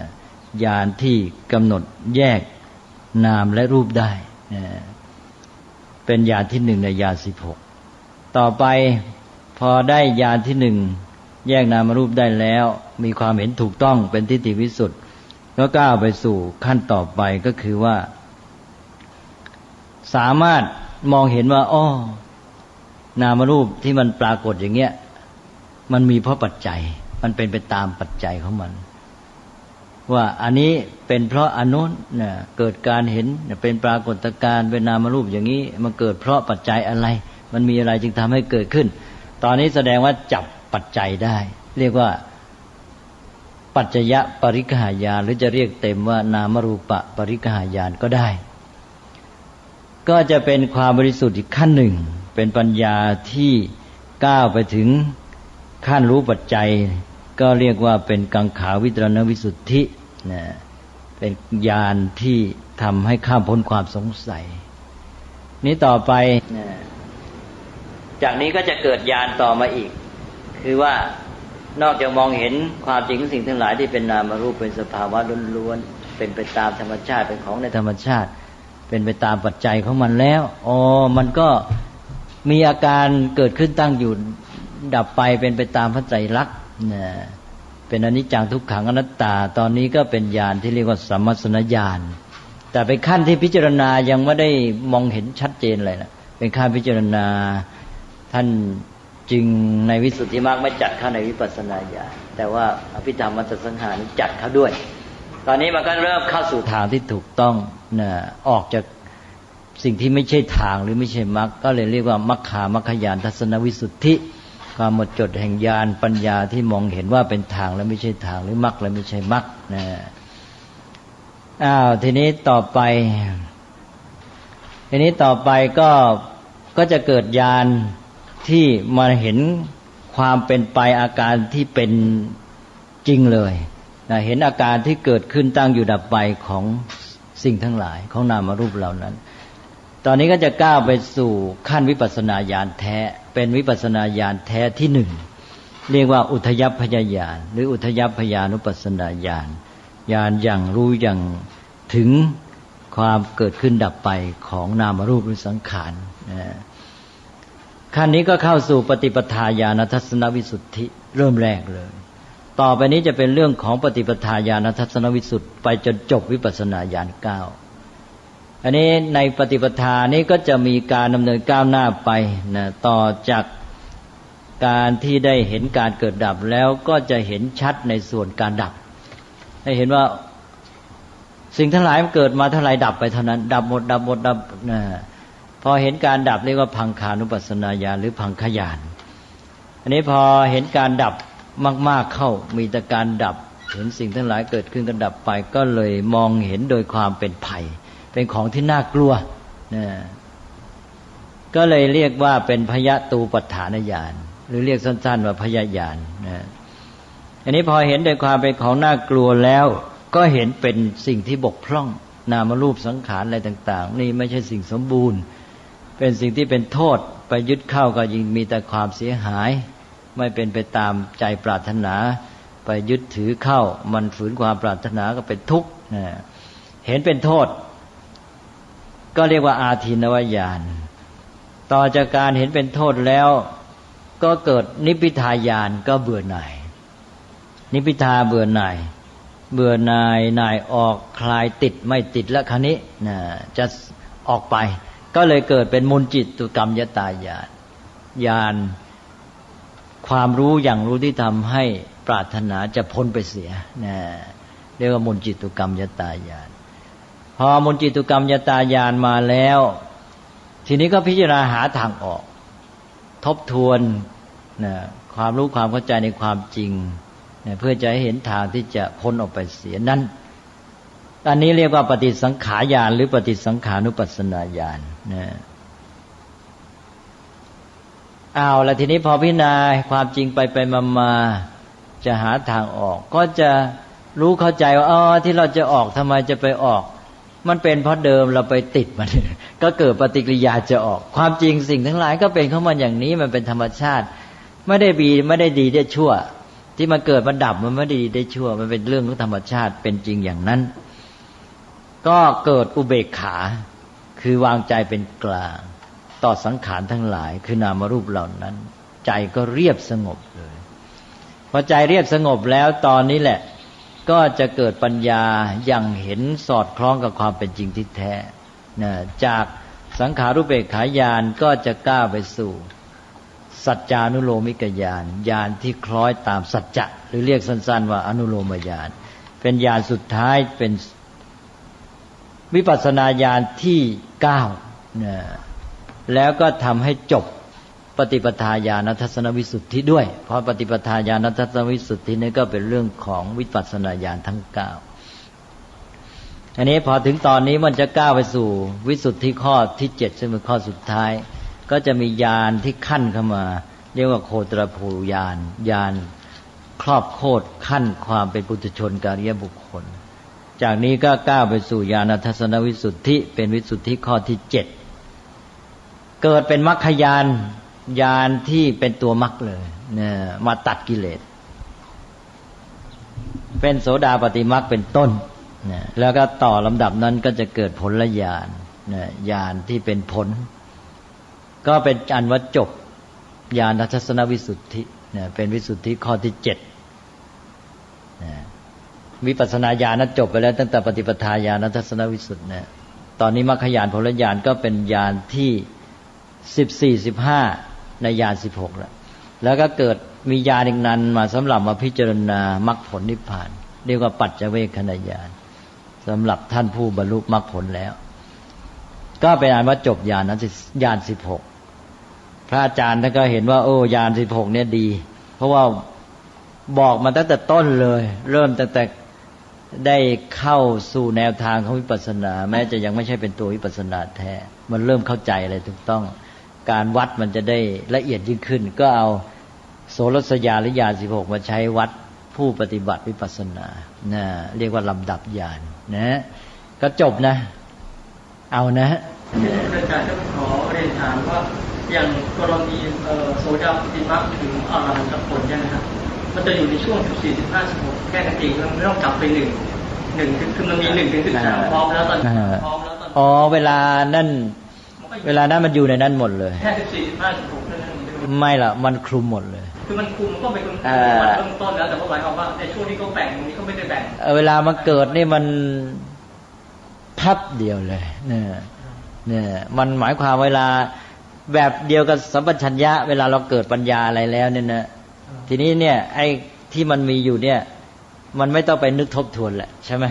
ญาณที่กำหนดแยกนามและรูปได้นะเป็นญาณที่1ในญาณ16ต่อไปพอได้ญาณที่1แยกนามรูปได้แล้วมีความเห็นถูกต้องเป็นทิฏฐิวิสุทธิ์ก็ก้าวไปสู่ขั้นต่อไปก็คือว่าสามารถมองเห็นว่าอ้อนามรูปที่มันปรากฏอย่างเงี้ยมันมีเพราะปัจจัยมันเป็นไปตามปัจจัยของมันว่าอันนี้เป็นเพราะอันโน้นเนี่ยเกิดการเห็นเป็นปรากฏการณ์เป็นนามรูปอย่างนี้มันเกิดเพราะปัจจัยอะไรมันมีอะไรจึงทำให้เกิดขึ้นตอนนี้แสดงว่าจับปัจจัยได้เรียกว่าปัจจยปริฆายานหรือจะเรียกเต็มว่านามรูปปริฆายานก็ได้ก็จะเป็นความบริสุทธิ์อีกขั้นหนึ่งเป็นปัญญาที่ก้าวไปถึงขั้นรู้ปัจจัยก็เรียกว่าเป็นกังขาวิตรณวิสุทธินะเป็นญาณที่ทำให้ข้ามพ้นความสงสัยนี้ต่อไปนะจากนี้ก็จะเกิดญาณต่อมาอีกคือว่านอกจากมองเห็นความจริงของสิ่งทั้งหลายที่เป็นนามรูปเป็นสภาวะล้วนๆเป็นไปตามธรรมชาติเป็นของในธรรมชาติเป็นไปตามปัจจัยของมันแล้วมันก็มีอาการเกิดขึ้นตั้งอยู่ดับไปเป็นไปตามพระไตรลักษณ์เป็นอนิจจังทุกขังอนัตตาตอนนี้ก็เป็นญาณที่เรียกว่าสัมมัสสนญาณแต่เป็นขั้นที่พิจารณายังไม่ได้มองเห็นชัดเจนเลยนะเป็นขั้นพิจารณาท่านจึงในวิสุทธิมรรคไม่จัดเข้าในวิปัสสนาญาณแต่ว่าอภิธรรมมัตตสังหารนี้จัดเข้าด้วยตอนนี้มันก็เริ่มเข้าสู่ทางที่ถูกต้องออกจากสิ่งที่ไม่ใช่ทางหรือไม่ใช่มรรคก็เลยเรียกว่ามัคคามัคคยานทัศนวิสุทธิความหมดจดแห่งญาณปัญญาที่มองเห็นว่าเป็นทางและไม่ใช่ทางหรือมรรคและไม่ใช่มรรคทีนี้ต่อไปก็จะเกิดญาณที่มาเห็นความเป็นไปอาการที่เป็นจริงเลยเห็นอาการที่เกิดขึ้นตั้งอยู่ดับไปของสิ่งทั้งหลายของนามรูปเหล่านั้นตอนนี้ก็จะก้าวไปสู่ขั้นวิปัสสนาญาณแท้เป็นวิปัสสนาญาณแท้ที่1เรียกว่าอุทยัพพยญาณหรืออุทยัพพยานุปัสสนาญาณญาณอย่างรู้อย่างถึงความเกิดขึ้นดับไปของนามรูปหรือสังขารขั้นนี้ก็เข้าสู่ปฏิปทาญาณทัศนวิสุทธิเริ่มแรกเลยต่อไปนี้จะเป็นเรื่องของปฏิปทาญาณทัศนวิสุทธิไปจนจบวิปัสสนาญาณ9อันนี้ในปฏิปทานี้ก็จะมีการดำเนินก้าวหน้าไปต่อจากการที่ได้เห็นการเกิดดับแล้วก็จะเห็นชัดในส่วนการดับให้เห็นว่าสิ่งทั้งหลายมันเกิดมาเท่าไรดับไปเท่านั้นดับหมดพอเห็นการดับเรียกว่าพังคานุปัสสนาญาณหรือพังคญาณอันนี้พอเห็นการดับมากๆเข้ามีแต่การดับเห็นสิ่งทั้งหลายเกิดขึ้นก็ดับไปก็เลยมองเห็นโดยความเป็นภัยเป็นของที่น่ากลัวก็เลยเรียกว่าเป็นพยตูปัฏฐานญาณหรือเรียกสั้นๆว่าพยญาณอันนี้พอเห็นโดยความเป็นของน่ากลัวแล้วก็เห็นเป็นสิ่งที่บกพร่องนามรูปสังขารอะไรต่างๆนี่ไม่ใช่สิ่งสมบูรณ์เป็นสิ่งที่เป็นโทษไปยึดเข้าก็ยิ่งมีแต่ความเสียหาย ไม่เป็นไปตามใจปรารถนาไปยึดถือเข้ามันฝืนความปรารถนาก็เป็นทุกข์เห็นเป็นโทษก็เรียกว่าอาทินวญาณต่อจากการเห็นเป็นโทษแล้วก็เกิดนิพพิทายานก็เบื่อหน่ายนิพพิทาเบื่อหน่ายหน่ายออกคลายติดไม่ติดแล้วคราวนี้จะออกไปก็เลยเกิดเป็นมุนจิตุกรรมยตายานญาณความรู้อย่างรู้ที่ทำให้ปรารถนาจะพ้นไปเสียเรียกว่ามุนจิตุกรรมยตายานพอมุนจิตุกรรมยตายานมาแล้วทีนี้ก็พิจารณาหาทางออกทบทวนความรู้ความเข้าใจในความจริงเพื่อจะให้เห็นทางที่จะพ้นออกไปเสียนั้นอันนี้เรียกว่าปฏิสังขารญาณหรือปฏิสังขานุปัสสนาญาณแล้วทีนี้พอพิจารณาความจริงไปมาจะหาทางออกก็จะรู้เข้าใจว่าที่เราจะออกทำไมจะไปออกมันเป็นเพราะเดิมเราไปติดมัน ก็เกิดปฏิกิริยาจะออกความจริงสิ่งทั้งหลายก็เป็นของมันอย่างนี้มันเป็นธรรมชาติไม่ได้ดีได้ชั่วที่มันเกิดมันดับมันไม่ได้ดีได้ชั่วมันเป็นเรื่องของธรรมชาติเป็นจริงอย่างนั้นก็เกิดอุเบกขาคือวางใจเป็นกลางต่อสังขารทั้งหลายคือนามรูปเหล่านั้นใจก็เรียบสงบเลยพอใจเรียบสงบแล้วตอนนี้แหละก็จะเกิดปัญญาอย่างเห็นสอดคล้องกับความเป็นจริงที่แท้จากสังขารุเบกขาญาณก็จะก้าวไปสู่สัจจานุโลมิกญาณญาณที่คล้อยตามสัจจะหรือเรียกสั้นๆว่าอนุโลมญาณเป็นญาณสุดท้ายเป็นวิปัสสนาญาณที่9แล้วก็ทำให้จบปฏิปทาญาณทัศนวิสุทธิด้วยเพราะปฏิปทาญาณทัศนวิสุทธินี่ก็เป็นเรื่องของวิปัสสนาญาณทั้ง9อันนี้พอถึงตอนนี้มันจะก้าวไปสู่วิสุทธิข้อที่7ซึ่งเป็นข้อสุดท้ายก็จะมีญาณที่ขั้นเข้ามาเรียกว่าโคตรภูญาณญาณครอบโคตรขั้นความเป็นปุถุชนอริยบุคคลจากนี้ก็ก้าวไปสู่ญาณทัศนวิสุทธิเป็นวิสุทธิข้อที่7เกิดเป็นมรรคญาณญาณที่เป็นตัวมรรคเลยมาตัดกิเลสเป็นโสดาปัตติมรรคเป็นต้นแล้วก็ต่อลำดับนั้นก็จะเกิดผลญาณญาณที่เป็นผลก็เป็นอันว่าจบญาณทัศนวิสุทธิเป็นวิสุทธิข้อที่7วิปัสสนาญาณนั้นจบไปแล้วตั้งแต่ปฏิปทาญาณทัศนวิสุทธิตอนนี้มรรคญาณผลญาณก็เป็นญาณที่14 15ในญาณ16แล้วก็เกิดมีญาณอีกนั้นมาสำหรับมาพิจารณามรรคผลนิพพานเรียกว่าปัจเจเวคขณญาณสำหรับท่านผู้บรรลุมรรคผลแล้วก็เป็นอันว่าจบญาณนั้นญาณ16พระอาจารย์ท่านก็เห็นว่าญาณ16เนี่ยดีเพราะว่าบอกมาตั้งแต่ต้นเลยเริ่มตั้งแต่ได้เข้าสู่แนวทางของวิปัสสนาแม้จะยังไม่ใช่เป็นตัววิปัสสนาแท้มันเริ่มเข้าใจอะไรถูกต้องการวัดมันจะได้ละเอียดยิ่งขึ้นก็เอาโสรสญาณหรือญาณ16มาใช้วัดผู้ปฏิบัติวิปัสสนาเรียกว่าลำดับญาณก็จบนะเอานะอาจารย์จะขอเรียนถามว่าอย่างกรณีโสดาปัตติมรรคถึงอรหันตผลเนี่ยนะครับมันจะอยู่ในช่วง14 15 16แค่กันเองไม่ต้องกลับไป1คือมันมี1 ถึง 13พร้อมแล้วตอนพร้อมแล้วตอนเวลานั้นมันอยู่ในนั้นหมดเลยแค่14 15 16เท่านั้นไม่ล่ะมันคลุมหมดเลยคือมันคุมก็เป็นเริ่มต้นแล้วแต่ว่าหมายความว่าในช่วงที่เขาแบ่งตรงนี้เขาไม่ได้แบ่งเวลามันเกิดนี่มันพับเดียวเลยเนี่ยมันหมายความเวลาแบบเดียวกับสัมปชัญญะเวลาเราเกิดปัญญาอะไรแล้วเนี่ยนะทีนี้เนี่ยไอ้ที่มันมีอยู่เนี่ยมันไม่ต้องไปนึกทบทวนแหละใช่ไหม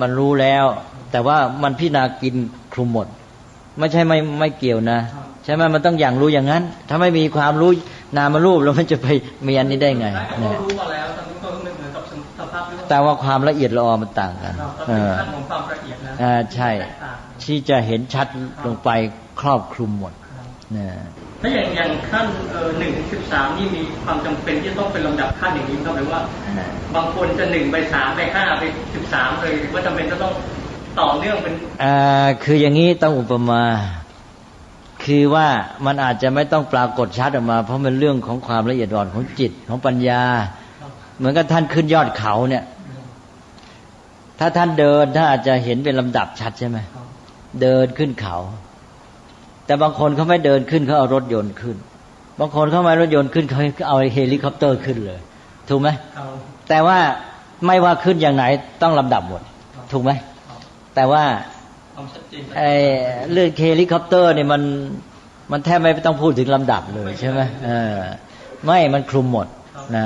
มันรู้แล้วแต่ว่ามันพิจารณากินคลุมหมดไม่ใช่ไม่เกี่ยวนะใช่ไหมมันต้องอย่างรู้อย่างนั้นถ้าไม่มีความรู้นามรูปแล้วมันจะไปมีอันนี้ได้ไงเนี่ยรู้มาแล้วตอนนี้ก็ไม่เหมือนกับสภาพแต่ว่าความละเอียดละออมันต่างกันของความละเอียดนะใช่ที่จะเห็นชัดลงไปครอบคลุมหมดถ้าอย่างขั้น1 ถึง 13นี่มีความจำเป็นที่ต้องเป็นลำดับขั้นอย่างนี้ก็แปลว่าบางคนจะ1 ไป 3 ไป 5 ไป 13เลยว่าจำเป็นจะต้องต่อเนื่องเป็นคืออย่างนี้ต้องอุปมาค คือว่ามันอาจจะไม่ต้องปรากฏชัดออกมาเพราะมันเรื่องของความละเอียดอ่อนของจิตของปัญญาเหมือนกับท่านขึ้นยอดเขาเนี่ยถ้าท่านเดินท่านอาจจะเห็นเป็นลำดับชัดใช่ไหมเดินขึ้นเขาแต่บางคนเขาไม่เดินขึ้นเขาเอารถยนต์ขึ้นบางคนเขาไม่รถยนต์ขึ้นเขาเอาเฮลิคอปเตอร์ขึ้นเลยถูกไหมแต่ว่าไม่ว่าขึ้นอย่างไหนต้องลำดับหมดถูกไหมแต่ว่าไอ้เรื่องเฮลิคอปเตอร์เนี่ยมันแทบไม่ต้องพูดถึงลำดับเลยใช่ไหมไม่มันคลุมหมดนะ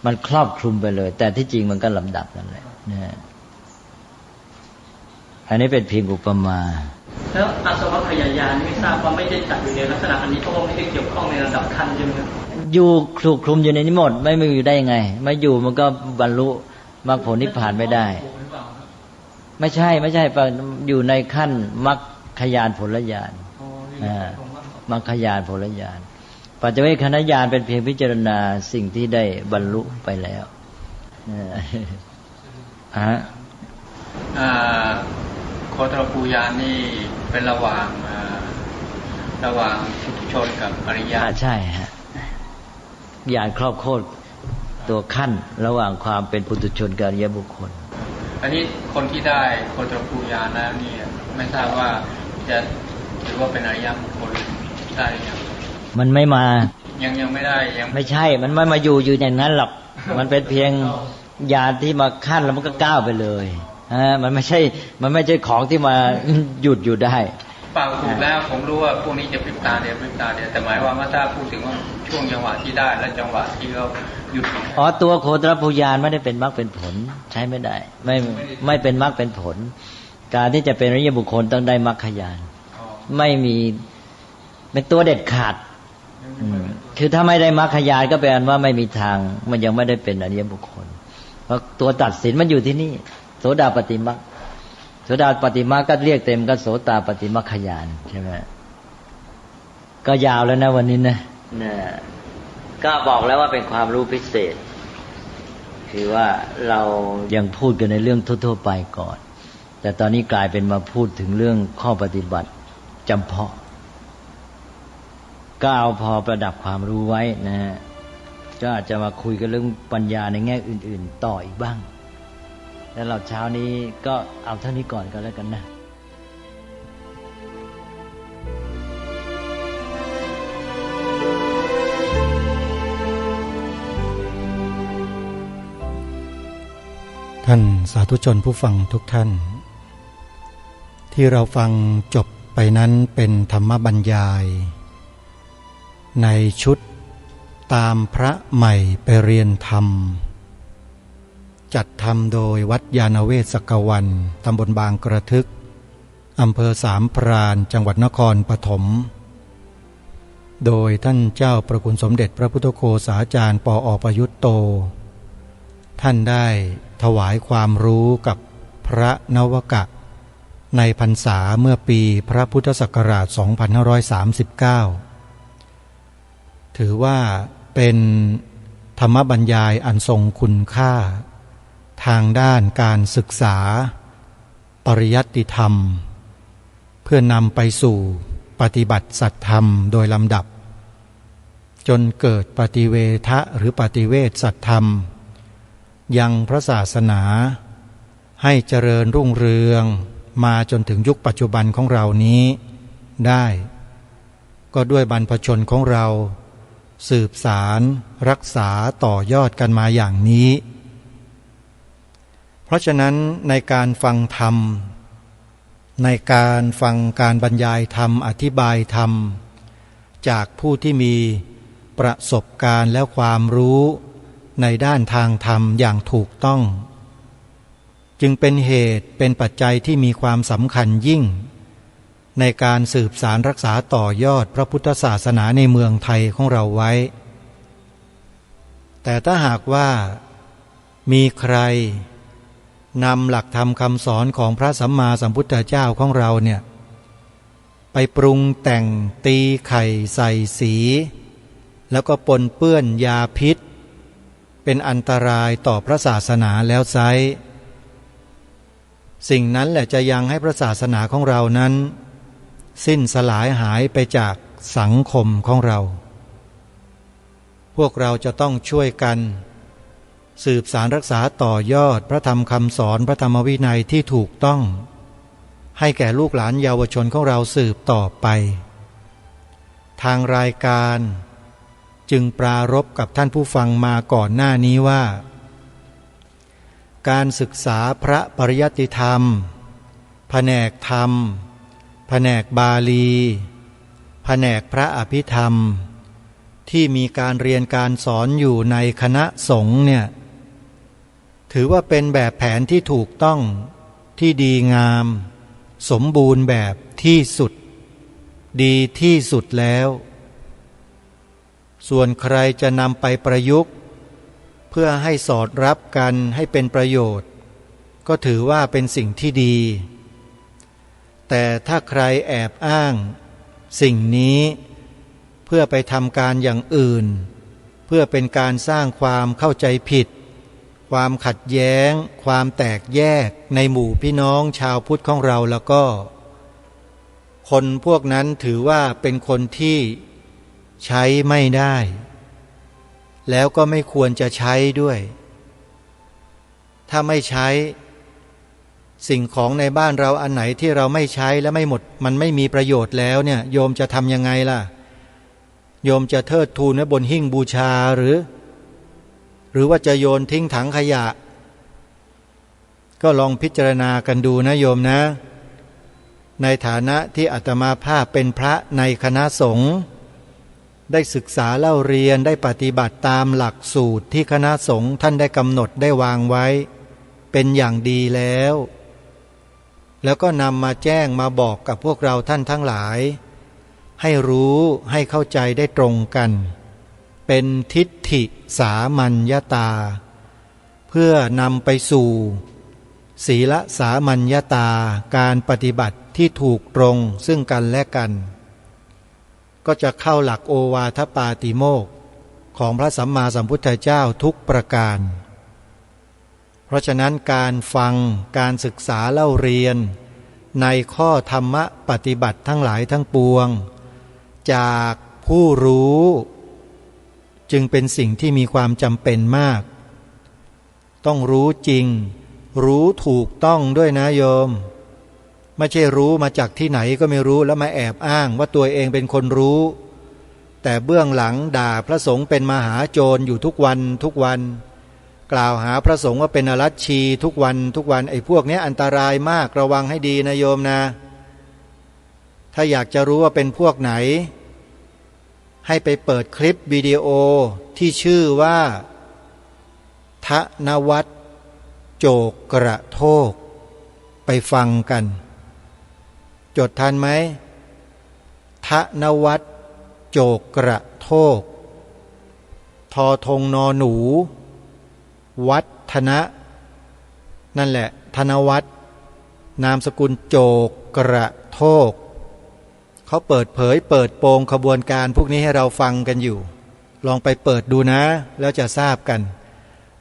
มันครอบคลุมไปเลยแต่ที่จริงมันก็ลำดับนั่นแหละนะอันนี้เป็นเพียงอุปมาแล้วอาสวัคยายานไม่ทราบว่าไม่ได้จัดอยู่ในลักษณะอันนี้เพราะว่าไม่ได้เกี่ยวข้องในระดับขั้นใช่ไหมครับอยู่ถูกคลุมอยู่ในนี้หมดไม่อยู่ได้ยังไงไม่อยู่มันก็บรรลุมรรคผลนิพพานไม่ได้ไม่ใช่อยู่ในขั้นมรรคญาณผลญาณมรรคญาณผลญาณปัจเจเวคขณญาณเป็นเพียงพิจารณาสิ่งที่ได้บรรลุไปแล้วโคตรภูญาณนี่เป็นระหว่างปุถุชนกับอริยะใช่ฮะญาณครอบโคตรตัวขั้นระหว่างความเป็นปุถุชนกับอริยบุคคลอันนี้คนที่ได้โคตรภูญาณแล้วนี่ไม่ทราบว่าจะถือว่าเป็นอริยบุคคลได้หรือยังมันไม่มายังไม่ได้ยังไม่ใช่มันไม่มาอยู่อย่างนั้นหรอกมันเป็นเพียงญาณที่มาขั้นแล้วมันก็ก้าวไปเลยมันไม่ใช่ของที่มาหยุดอยู่ได้เปล่าถูกแล้วผมรู้ว่าพวกนี้จะพริบตาเดียวแต่หมายว่าถ้าพูดถึงว่าช่วงจังหวะที่ได้และจังหวะที่เขาหยุดตัวโคตรภูญาณไม่ได้เป็นมรรคเป็นผลใช้ไม่ได้ไม่เป็นมรรคเป็นผลการที่จะเป็นอริยบุคคลต้องได้มรรคญาณไม่มีเป็นตัวเด็ดขาดคือถ้าไม่ได้มรรคญาณก็แปลว่าไม่มีทางมันยังไม่ได้เป็นอริยบุคคลเพราะตัวตัดสินมันอยู่ที่นี่โสดาปัตติมรรคโสดาปัตติมรรคก็เรียกเต็มก็โสตาปัตติมรรคญาณใช่ไหมก็ยาวแล้วนะวันนี้นะก็บอกแล้วว่าเป็นความรู้พิเศษคือว่าเรายังพูดกันในเรื่องทั่วๆไปก่อนแต่ตอนนี้กลายเป็นมาพูดถึงเรื่องข้อปฏิบัติจำเพาะก็เอาพอประดับความรู้ไว้นะก็อาจจะมาคุยกันเรื่องปัญญาในแง่อื่นๆต่ออีกบ้างแล้วเราเช้านี้ก็เอาเท่านี้ก่อนก็แล้วกันนะท่านสาธุชนผู้ฟังทุกท่านที่เราฟังจบไปนั้นเป็นธรรมบรรยายในชุดตามพระใหม่ไปเรียนธรรมจัดทำโดยวัดยานเวศกวันตำบลบางกระทึกอำเภอสามพรานจังหวัดนครปฐมโดยท่านเจ้าประคุณสมเด็จพระพุทธโฆษาจารย์ปอ.ประยุตโตท่านได้ถวายความรู้กับพระนวกะในพรรษาเมื่อปีพระพุทธศักราช 2539 ถือว่าเป็นธรรมบรรยายอันทรงคุณค่าทางด้านการศึกษาปริยัติธรรมเพื่อนำไปสู่ปฏิบัติสัตธรรมโดยลำดับจนเกิดปฏิเวทะหรือปฏิเวทสัตธรรมยังพระศาสนาให้เจริญรุ่งเรืองมาจนถึงยุคปัจจุบันของเรานี้ได้ก็ด้วยบรรพชนของเราสืบสารรักษาต่อยอดกันมาอย่างนี้เพราะฉะนั้นในการฟังธรรมในการฟังการบรรยายธรรมอธิบายธรรมจากผู้ที่มีประสบการณ์และความรู้ในด้านทางธรรมอย่างถูกต้องจึงเป็นเหตุเป็นปัจจัยที่มีความสำคัญยิ่งในการสืบสารรักษาต่อยอดพระพุทธศาสนาในเมืองไทยของเราไว้แต่ถ้าหากว่ามีใครนำหลักธรรมคำสอนของพระสัมมาสัมพุทธเจ้าของเราเนี่ยไปปรุงแต่งตีไข่ใส่สีแล้วก็ปนเปื้อนยาพิษเป็นอันตรายต่อพระศาสนาแล้วไซร้สิ่งนั้นแหละจะยังให้พระศาสนาของเรานั้น สิ้นสลายหายไปจากสังคมของเราพวกเราจะต้องช่วยกันสืบสารรักษาต่อยอดพระธรรมคำสอนพระธรรมวินัยที่ถูกต้องให้แก่ลูกหลานเยาวชนของเราสืบต่อไปทางรายการจึงปรารภกับท่านผู้ฟังมาก่อนหน้านี้ว่าการศึกษาพระปริยัติธรรมแผนกธรรมแผนกบาลีแผนกพระอภิธรรมที่มีการเรียนการสอนอยู่ในคณะสงฆ์เนี่ยถือว่าเป็นแบบแผนที่ถูกต้องที่ดีงามสมบูรณ์แบบที่สุดดีที่สุดแล้วส่วนใครจะนำไปประยุกต์เพื่อให้สอดรับกันให้เป็นประโยชน์ก็ถือว่าเป็นสิ่งที่ดีแต่ถ้าใครแอบอ้างสิ่งนี้เพื่อไปทำการอย่างอื่นเพื่อเป็นการสร้างความเข้าใจผิดความขัดแย้งความแตกแยกในหมู่พี่น้องชาวพุทธของเราแล้วก็คนพวกนั้นถือว่าเป็นคนที่ใช้ไม่ได้แล้วก็ไม่ควรจะใช้ด้วยถ้าไม่ใช้สิ่งของในบ้านเราอันไหนที่เราไม่ใช้และไม่หมดมันไม่มีประโยชน์แล้วเนี่ยโยมจะทำยังไงล่ะโยมจะเทิดทูนไว้บนหิ้งบูชาหรือว่าจะโยนทิ้งถังขยะก็ลองพิจารณากันดูนะโยมนะในฐานะที่อาตมาภาพเป็นพระในคณะสงฆ์ได้ศึกษาเล่าเรียนได้ปฏิบัติตามหลักสูตรที่คณะสงฆ์ท่านได้กำหนดได้วางไว้เป็นอย่างดีแล้วก็นำมาแจ้งมาบอกกับพวกเราท่านทั้งหลายให้รู้ให้เข้าใจได้ตรงกันเป็นทิฏฐิสามัญญตาเพื่อนำไปสู่ศีลสามัญญตาการปฏิบัติที่ถูกตรงซึ่งกันและกันก็จะเข้าหลักโอวาทปาติโมกข์ของพระสัมมาสัมพุทธเจ้าทุกประการเพราะฉะนั้นการฟังการศึกษาเล่าเรียนในข้อธรรมะปฏิบัติทั้งหลายทั้งปวงจากผู้รู้จึงเป็นสิ่งที่มีความจำเป็นมากต้องรู้จริงรู้ถูกต้องด้วยนะโยมไม่ใช่รู้มาจากที่ไหนก็ไม่รู้แล้วมาแอบอ้างว่าตัวเองเป็นคนรู้แต่เบื้องหลังด่าพระสงฆ์เป็นมหาโจรอยู่ทุกวันกล่าวหาพระสงฆ์ว่าเป็นอรัชชีทุกวันไอ้พวกนี้อันตรายมากระวังให้ดีนะโยมนะถ้าอยากจะรู้ว่าเป็นพวกไหนให้ไปเปิดคลิปวิดีโอที่ชื่อว่าทนวัตรโจกกระโทกไปฟังกันจดทันไหมทนวัตรโจกกระโทกทอทงนอหนูวัฒนะนั่นแหละธนวัตรนามสกุลโจกกระโทกเขาเปิดเผยเปิดโปงขบวนการพวกนี้ให้เราฟังกันอยู่ลองไปเปิดดูนะแล้วจะทราบกัน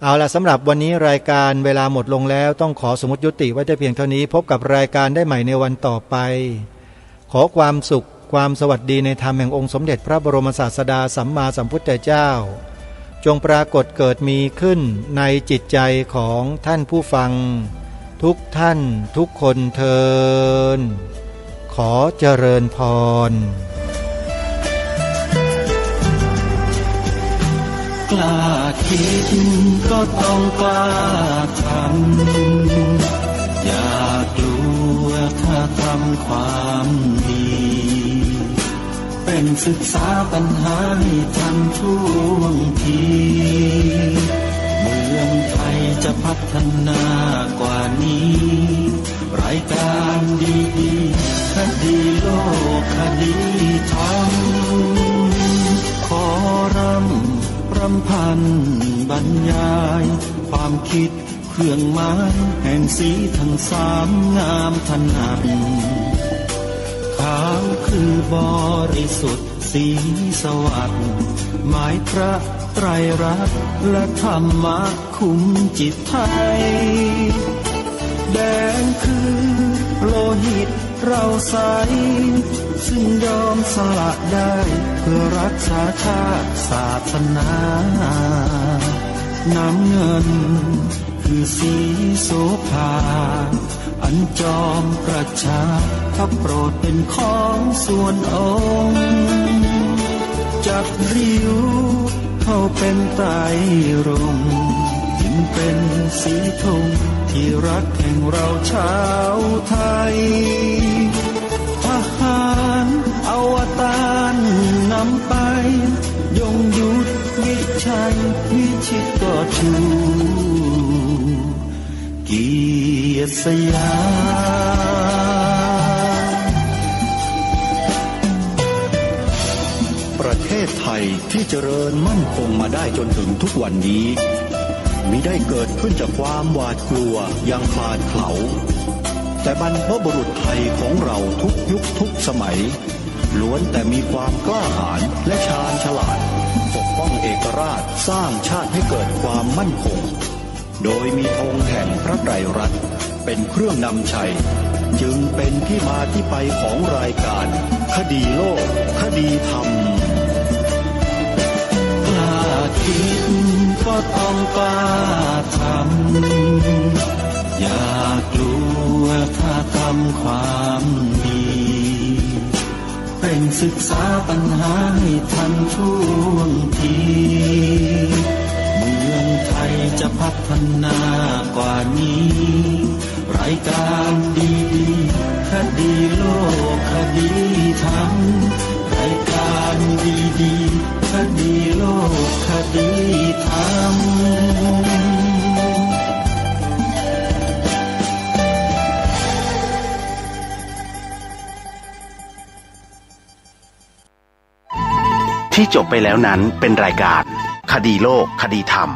เอาล่ะสำหรับวันนี้รายการเวลาหมดลงแล้วต้องขอสมมุติยุติไว้แต่เพียงเท่านี้พบกับรายการได้ใหม่ในวันต่อไปขอความสุขความสวัสดีในธรรมแห่งองค์สมเด็จพระบรมศาสดาสัมมาสัมพุทธเจ้าจงปรากฏเกิดมีขึ้นในจิตใจของท่านผู้ฟังทุกท่านทุกคนเทินขอเจริญพรกล้าคิดก็ต้องกล้าทำอย่ากลัวถ้าทำความดีเป็นศึกษาปัญหาให้ทันท่วงทีเมืองไทยจะพัฒนากว่านี้รายการดีๆคดีโลกคดีธรรมขอรำพันบรรยายความคิดเครื่องหมายแห่งสีทั้งสามงามถนัดขาวคือบริสุทธิ์สีสวัสดิ์หมายพระไตรรัตน์และธรรมะคุมจิตไทยแดงคือโลหิตเราใส ซึ่งยอมสละได้เพื่อรักษาชาติศาสนาน้ำเงินคือสีโสภาอันจอมประชาพระโปรดเป็นของส่วนองค์จักริ้วเข้าเป็นไตรรงค์จึงเป็นสีธงที่รักแห่งเราชาวไทยทหารอวตารนำไปยงยุทธวิชัยวิชิตก็ชูเกียรติสยามประเทศไทยที่เจริญมั่นคงมาได้จนถึงทุกวันนี้มิได้เกิดขึ้นจากความหวาดกลัวอย่างคลาดเขลาแต่บรรพบุรุษไทยของเราทุกยุคทุกสมัยล้วนแต่มีความกล้าหาญและชาญฉลาดปกป้องเอกราชสร้างชาติให้เกิดความมั่นคงโดยมีธงแห่งพระไตรรัตน์เป็นเครื่องนำชัยจึงเป็นที่มาที่ไปของรายการคดีโลกคดีธรรมกล้าคิดก็ต้องกล้าทำอย่ากลัวถ้าทำความดีเร่งศึกษาปัญหาให้ทันท่วงทีเมืองไทยจะพัฒนากว่านี้รายการดีคดีโลกคดีธรรมรายการดีคดีโลกคดีธรรมที่จบไปแล้วนั้นเป็นรายการคดีโลกคดีธรรม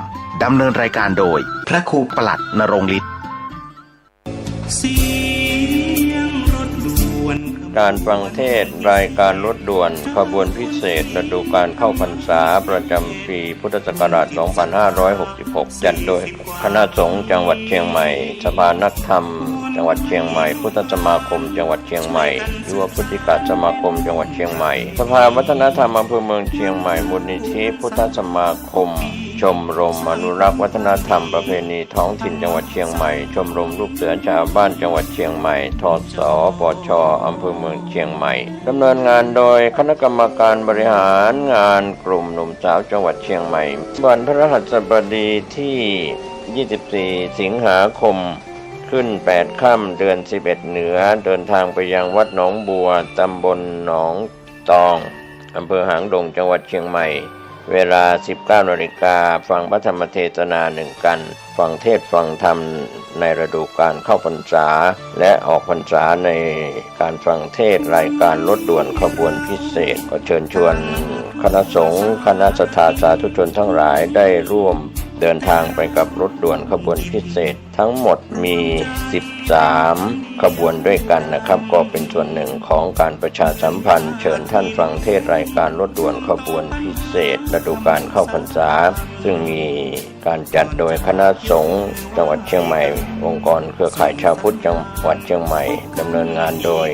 ดำเนินรายการโดยพระครูปลัดณรงค์ฤทธิ์ เสียงรถด่วน การฟังเทศน์รายการรถด่วนขบวนพิเศษฤดูการเข้าพรรษาประจำปีพุทธศักราช 2566 จัดโดยคณะสงฆ์จังหวัดเชียงใหม่สภานักธรรมจังหวัดเชียงใหม่พุทธสมาคมจังหวัดเชียงใหม่ยุวพุทธิกสมาคมจังหวัดเชียงใหม่สภาวัฒนธรรมอำเภอเมืองเชียงใหม่มูลนิธิพุทธสมาคมชมรมอนุรักษ์วัฒนธรรมประเพณีท้องถิ่นจังหวัดเชียงใหม่ชมรมลูกเสือชาวบ้านจังหวัดเชียงใหม่ทศปชอำเภอเมืองเชียงใหม่ดำเนินงานโดยคณะกรรมการบริหารงานกลุ่มหนุ่มสาวจังหวัดเชียงใหม่วันพฤหัสบดีที่ 24 สิงหาคมขึ้น8 ค่ำเดือน 11 เหนือเดินทางไปยังวัดหนองบัวตำบลหนองตองอำเภอหางดงจังหวัดเชียงใหม่เวลา 19 นาฬิกาฟังพระธรรมเทศนา1 กันฟังเทศฟังธรรมในฤดูกาลเข้าพรรษาและออกพรรษาในการฟังเทศรายการรถด่วนขบวนพิเศษก็เชิญชวนคณะสงฆ์คณะศรัทธาสาธุชนทั้งหลายได้ร่วมเดินทางไปกับรถด่วนขบวนพิเศษทั้งหมดมี13ขบวนด้วยกันนะครับก็เป็นส่วนหนึ่งของการประชาสัมพันธ์เชิญท่านฟังเทศรายการรถด่วนขบวนพิเศษฤดูกาลเข้าพรรษาซึ่งมีการจัดโดยคณะสงฆ์จังหวัดเชียงใหม่องค์กรเครือข่ายชาวพุทธจังหวัดเชียงใหม่ดำเนินงานโดย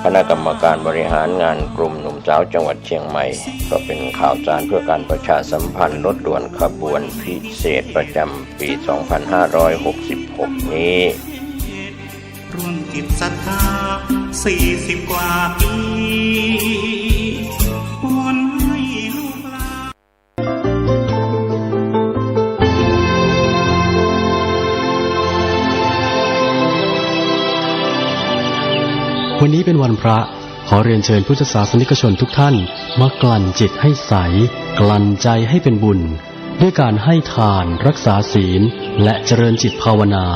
คณะกรรมการบริหารงานกลุ่มหนุ่มสาวจังหวัดเชียงใหม่ก็เป็นข่าวสารเพื่อการประชาสัมพันธ์รถด่วนขบวนพิเศษประจำปี 2566 นี้ร่วมจิตศรัทธา40 กว่าปีวอนให้ลูกหลาน วันนี้เป็นวันพระขอเรียนเชิญพุทธศาสนิกชนทุกท่านมากลั่นจิตให้ใสกลั่นใจให้เป็นบุญด้วยการให้ทานรักษาศีลและเจริญจิตภาวนา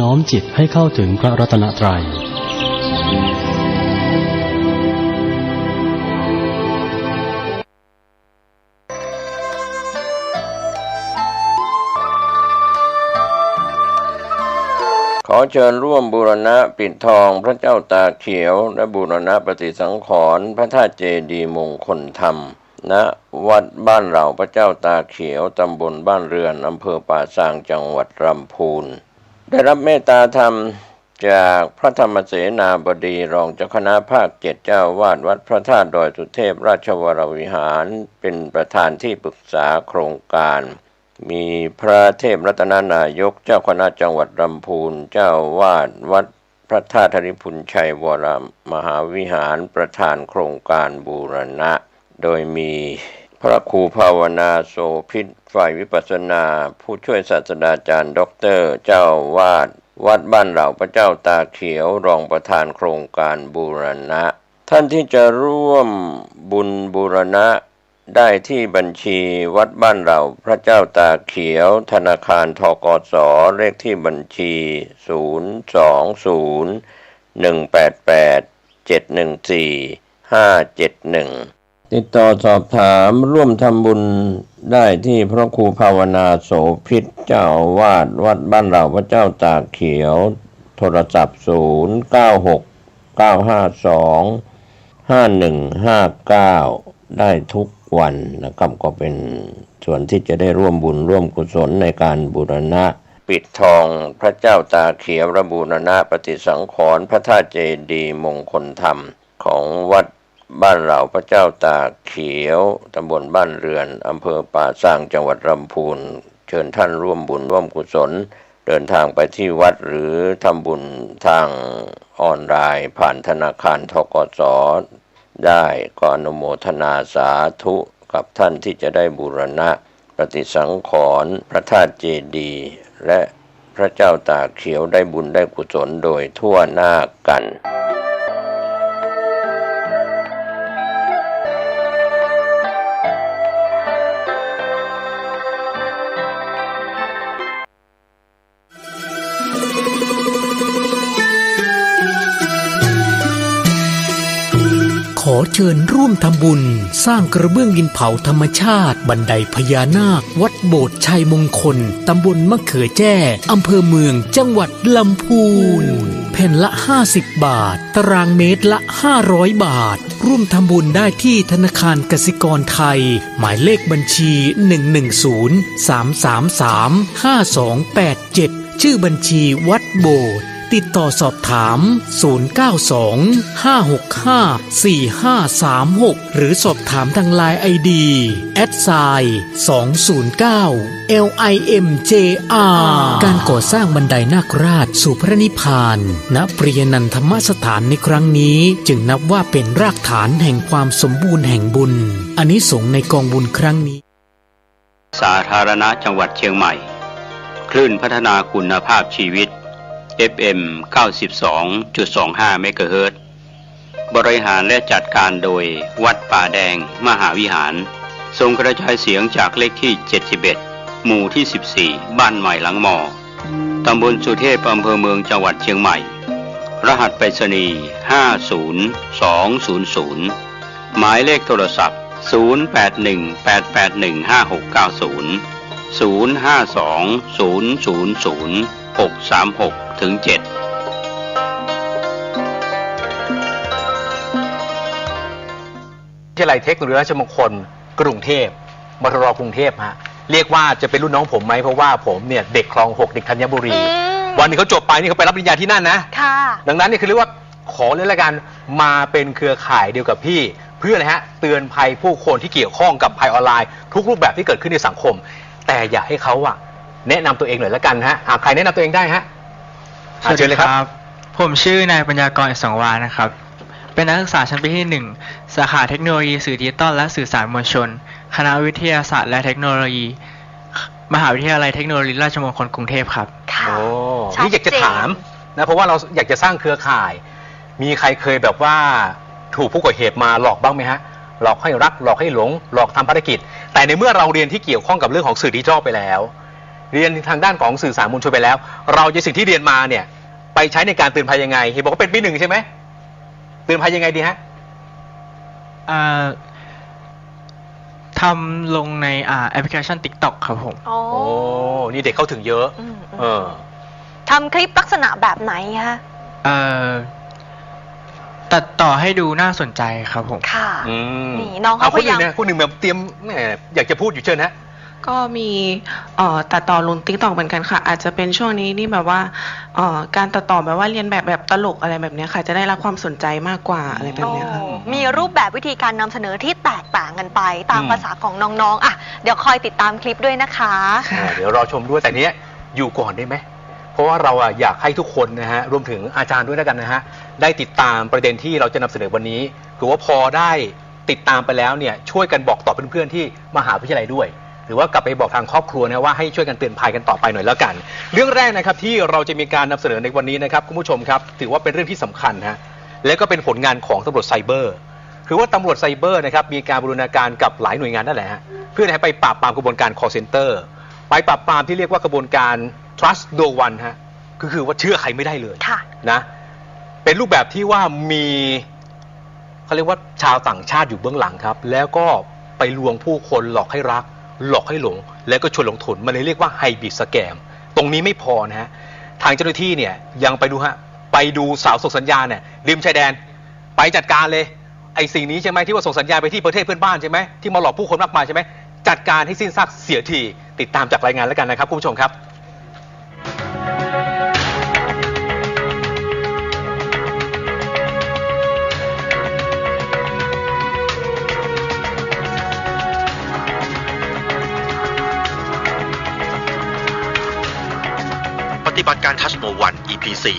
น้อมจิตให้เข้าถึงพระรัตนตรัยขอเชิญร่วมบูรณะปิดทองพระเจ้าตาเขียวและบูรณะปฏิสังขรณ์พระธาตุเจดีย์มงคลธรรมณวัดบ้านเหล่าพระเจ้าตาเขียวตำบลบ้านเรือนอำเภอป่าซางจังหวัดลำพูนได้รับเมตตาธรรม จากพระธรรมเสนาบดีรองเจ้าคณะภาค7เจ้าวาดวัดพระธาตุดอยสุเทพราชวรวิหารเป็นประธานที่ปรึกษาโครงการมีพระเทพรัตนนายกเจ้าคณะจังหวัดลำพูนเจ้าวาดวัดพระธาตุธริพุนชัยวรมหาวิหารประธานโครงการบูรณะโดยมีพระครูภาวนาโสภิตฝ่ายวิปัสสนาผู้ช่วยศาสตราจารย์ด็อกเตอร์เจ้าวาดวัดบ้านเหล่าพระเจ้าตาเขียวรองประธานโครงการบูรณะท่านที่จะร่วมบุญบูรณะได้ที่บัญชีวัดบ้านเหล่าพระเจ้าตาเขียวธนาคารธกส.เลขที่บัญชี020-188-714-571ติดต่อสอบถามร่วมทำบุญได้ที่พระครูภาวนาโสภิตเจ้าอาวาสวัดบ้านเหล่าพระเจ้าตากเขียวโทรศัพท์096-952-5159ได้ทุกวันนะครับก็เป็นส่วนที่จะได้ร่วมบุญร่วมกุศลในการบูรณะปิดทองพระเจ้าตาเขียวบูรณะปฏิสังขรณ์พระธาตุเจดีย์มงคลธรรมของวัดบ้านเหล่าพระเจ้าตากเขียวตำบลบ้านเรือนอำเภอป่าสร้างจังหวัดลำพูนเชิญท่านร่วมบุญร่วมกุศลเดินทางไปที่วัดหรือทำบุญทางออนไลน์ผ่านธนาคารธกส.ได้ก็อนุโมทนาสาธุกับท่านที่จะได้บูรณะปฏิสังขรณ์พระธาตุเจดีย์และพระเจ้าตากเขียวได้บุญได้กุศลโดยทั่วหน้ากัน ขอเชิญร่วมทำบุญสร้างกระเบื้องดินเผาธรรมชาติบันไดพญานาควัดโบสถ์ชัยมงคลตำบลมะเขือแจ้อำเภอเมืองจังหวัดลำพูนแผ่นละ50 บาทตารางเมตรละ500 บาทร่วมทำบุญได้ที่ธนาคารกสิกรไทยหมายเลขบัญชี110-333-5287ชื่อบัญชีวัดโบสถ์ติดต่อสอบถาม092-565-4536หรือสอบถามทางไลน์ ID @209LIMJR การก่อสร้างบันไดนาคราชสู่พระนิพพานณปริยนันทธรรมสถานในครั้งนี้จึงนับว่าเป็นรากฐานแห่งความสมบูรณ์แห่งบุญอานิสงส์ในกองบุญครั้งนี้สาธารณจังหวัดเชียงใหม่คลื่นพัฒนาคุณภาพชีวิตFM 92.25 เมกะเฮิรตซ์บริหารและจัดการโดยวัดป่าแดงมหาวิหารส่งกระจายเสียงจากเลขที่71หมู่ที่14บ้านใหม่หลังมอตำบลสุเทพอำเภอเมืองจังหวัดเชียงใหม่รหัสไปรษณีย์50200หมายเลขโทรศัพท์081881881569 052000636-7วิทยาลัยเทคโนโลยีราชมงคลกรุงเทพมทรกรุงเทพฮะเรียกว่าจะเป็นรุ่นน้องผมไหมเพราะว่าผมเนี่ยเด็กคลอง6เด็กธัญบุรีวันนี้เขาจบไปนี่เขาไปรับปริญญาที่นั่นนะดังนั้นนี่คือเรียกว่าขอเลยละกันมาเป็นเครือข่ายเดียวกับพี่เพื่ออะไรฮะเตือนภัยผู้คนที่เกี่ยวข้องกับภัยออนไลน์ทุกรูปแบบที่เกิดขึ้นในสังคมแต่อย่าให้เขาแนะนำตัวเองหน่อยละกันฮะใครแนะนำตัวเองได้ฮะเชิญเลยครับผมชื่อนายปัญญากร สังวานะครับเป็นนักศึกษาชั้นปีที่1สาขาเทคโนโลยีสื่อดิจิตอลและสื่อสารมวลชนคณะวิทยาศาสตร์และเทคโนโลยีมหาวิทยาลัยเทคโนโลยีราชมงคลกรุงเทพครับโอ้นี่อยากจะถามนะเพราะว่าเราอยากจะสร้างเครือข่ายมีใครเคยแบบว่าถูกผู้ก่อเหตุมาหลอกบ้างไหมฮะหลอกให้รักหลอกให้หลงหลอกทำภารกิจแต่ในเมื่อเราเรียนที่เกี่ยวข้องกับเรื่องของสื่อดิจิทัลไปแล้วเรียนทางด้านของสื่อสารมวลชนไปแล้วเราจะสิ่งที่เรียนมาเนี่ยไปใช้ในการเตือนภัยยังไงเห็นบอกว่าเป็นปี1ใช่ไหมเตือนภัยยังไงดีฮะทำลงในแอปพลิเคชัน TikTok ครับผมโอ้นี่เด็กเข้าถึงเยอะทำคลิปลักษณะแบบไหนคะตัดต่อให้ดูน่าสนใจครับผมค่ะนี่น้องเขาพยายามผู้หนึ่งแบบเตรียมอยากจะพูดอยู่เชิญฮะ ก็มีตัดต่อลงTikTokเหมือนกันค่ะอาจจะเป็นช่วงนี้นี่แบบว่าการตัดต่อแบบว่าเรียนแบบตลกอะไรแบบนี้ค่ะจะได้รับความสนใจมากกว่าอะไรแบบนี้ค่ะ มีรูปแบบวิธีการนำเสนอที่แตกต่างกันไปตามภาษาของน้องๆอ่ะเดี๋ยวคอยติดตามคลิปด้วยนะคะ เดี๋ยวรอชมด้วยแต่เนี้ยอยู่ก่อนได้ไหมเพราะว่าเราอยากให้ทุกคนนะฮะรวมถึงอาจารย์ด้วยแล้วกันนะฮะได้ติดตามประเด็นที่เราจะนำเสนอวันนี้คือว่าพอได้ติดตามไปแล้วเนี่ยช่วยกันบอกต่อเพื่อนๆที่มหาวิทยาลัยด้วยหรือว่ากลับไปบอกทางครอบครัวนะว่าให้ช่วยกันเตือนภัยกันต่อไปหน่อยแล้วกัน เรื่องแรกนะครับที่เราจะมีการนำเสนอในวันนี้นะครับคุณผู้ชมครับถือว่าเป็นเรื่องที่สำคัญฮะและก็เป็นผลงานของตำรวจไซเบอร์คือว่าตำรวจไซเบอร์นะครับมีการบูรณาการกับหลายหน่วยงานนั่นแหละฮะเพื่อให้ไปปราบปรามกระบวนการ call center ไปปราบปรามที่เรียกว่ากระบวนการ trust no one ฮะคือว่าเชื่อใครไม่ได้เลยนะเป็นรูปแบบที่ว่ามีเขาเรียกว่าชาวต่างชาติอยู่เบื้องหลังครับแล้วก็ไปลวงผู้คนหลอกให้รักหลอกให้หลงแล้วก็ชวนลงทุนมันเลยเรียกว่าไฮบริดสแกมตรงนี้ไม่พอนะฮะทางเจ้าหน้าที่เนี่ยยังไปดูสาวส่งสัญญาณเนี่ยริมชายแดนไปจัดการเลยไอ้สิ่งนี้ใช่ไหมที่ว่าส่งสัญญาณไปที่ประเทศเพื่อนบ้านใช่ไหมที่มาหลอกผู้คนมากมายใช่ไหมจัดการให้สิ้นซากเสียทีติดตามจากรายงานแล้วกันนะครับคุณผู้ชมครับปฏิบัติการทัชโนวัน EP 4